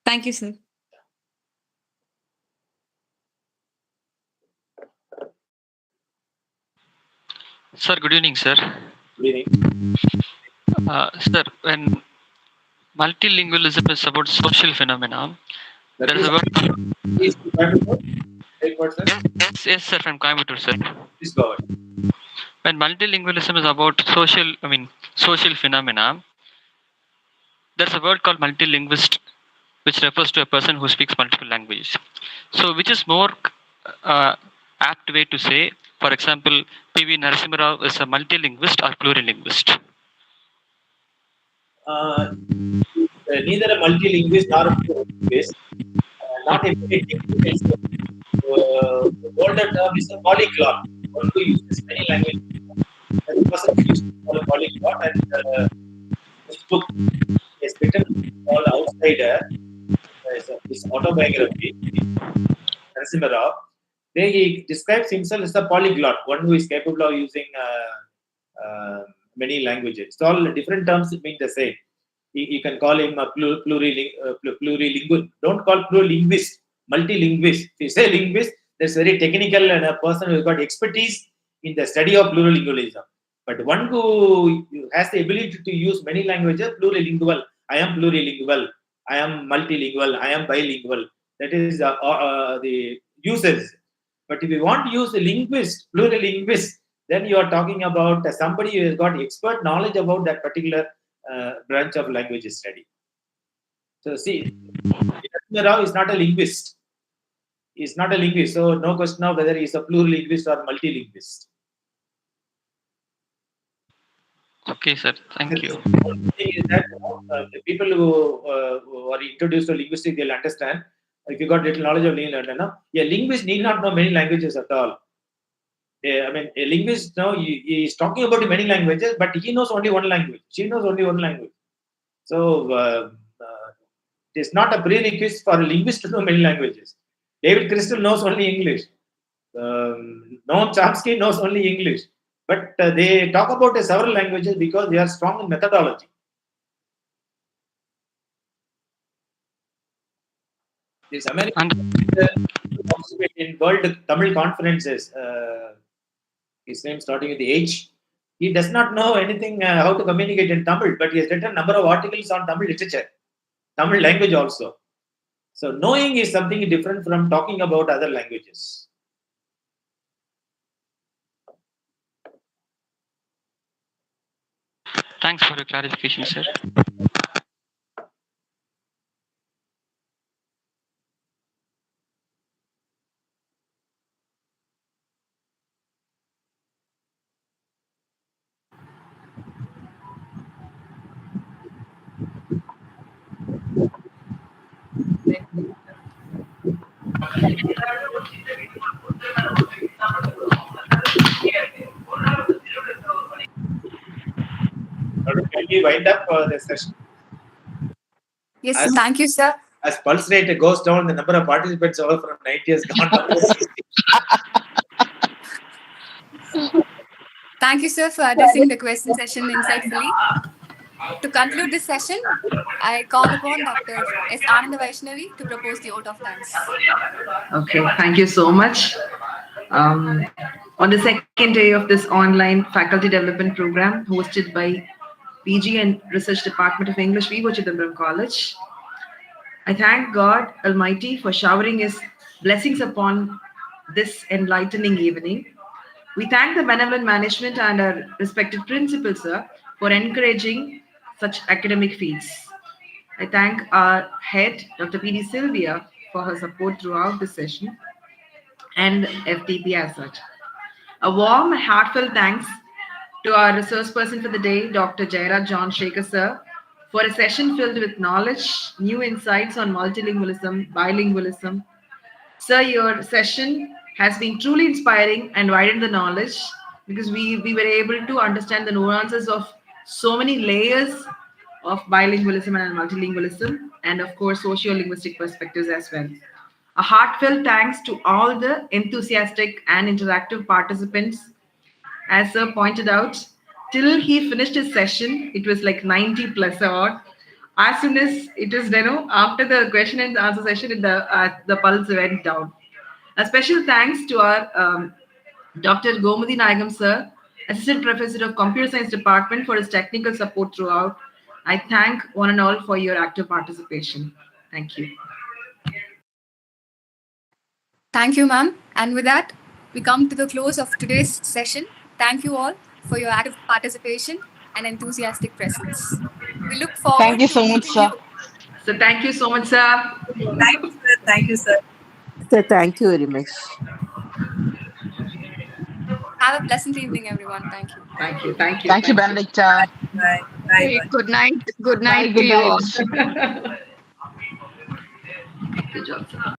Thank you, sir. Sir, good evening, sir. Good evening. Sir, when multilingualism is about social phenomena, there is a word. Yes, sir, from Coimbatore, sir. Please go ahead. When multilingualism is about social phenomena, there's a word called multilinguist, which refers to a person who speaks multiple languages. So, which is more apt way to say, for example, P.V. Narasimha Rao is a multilinguist or plurilinguist? Neither a multilinguist nor a plurilinguist. Not a very technical. The older term is a polyglot. One who uses many languages. The person used to call a polyglot, and this book is written called Outsider. His autobiography, Narasimha Rao. There he describes himself as a polyglot, one who is capable of using many languages. It's all different terms mean the same. You can call him a plurilingual. Don't call plurilinguist, multilinguist. If you say linguist, that's very technical and a person who's got expertise in the study of plurilingualism. But one who has the ability to use many languages, plurilingual. I am plurilingual. I am multilingual. I am bilingual. That is the users. But if you want to use a linguist, plurilinguist, then you are talking about somebody who has got expert knowledge about that particular branch of language study. So see, Narasimha Rao is not a linguist. is not a linguist, so no question of whether he is a plurilinguist or multilinguist. Okay, sir. Thank you. The thing is that the people who are introduced to linguistics, they'll understand. If you got little knowledge of linguistics, a linguist need not know many languages at all. I mean, a linguist, he is talking about many languages, but he knows only one language. She knows only one language. So it is not a prerequisite for a linguist to know many languages. David Crystal knows only English. Noam Chomsky knows only English. But they talk about several languages because they are strong in methodology. This American participate in World Tamil conferences. His name starting with the H. He does not know anything how to communicate in Tamil, but he has written a number of articles on Tamil literature, Tamil language also. So knowing is something different from talking about other languages. Thanks for your clarification, sir. Can we wind up the session? Yes, thank you, sir. As pulse rate goes down, the number of participants over from 90 has gone down. Thank you, sir, for addressing the question session insightfully. To conclude this session, I call upon Dr. S. Ananda Vaishnavi to propose the vote of thanks. Okay, thank you so much. On the second day of this online faculty development program hosted by PG and Research Department of English, V.O.Chidambaram College, I thank God Almighty for showering His blessings upon this enlightening evening. We thank the benevolent management and our respected principals, sir, for encouraging such academic feats. I thank our head, Dr. P.D. Sylvia, for her support throughout the session, and FDP as such. A warm, heartfelt thanks to our resource person for the day, Dr. Jairaj John Shekhar, sir, for a session filled with knowledge, new insights on multilingualism, bilingualism. Sir, your session has been truly inspiring and widened the knowledge because we were able to understand the nuances of so many layers of bilingualism and multilingualism, and of course, socio-linguistic perspectives as well. A heartfelt thanks to all the enthusiastic and interactive participants. As Sir pointed out, till he finished his session, it was like 90 plus odd. As soon as it is, after the question and answer session, the pulse went down. A special thanks to our Dr. Gomadi Nagam, sir, Assistant Professor of Computer Science Department, for his technical support throughout. I thank one and all for your active participation. Thank you. Thank you, ma'am. And with that, we come to the close of today's session. Thank you all for your active participation and enthusiastic presence. We look forward Thank you to so much, meeting sir. So thank you so much, sir. Thank you, sir. Thank you, sir. Sir, thank you very much. Have a pleasant evening, everyone. Thank you. Thank you. Thank you. Thank you, Benedicta. Bye. Bye. Good night. Good night Bye, to you all. Good job, sir.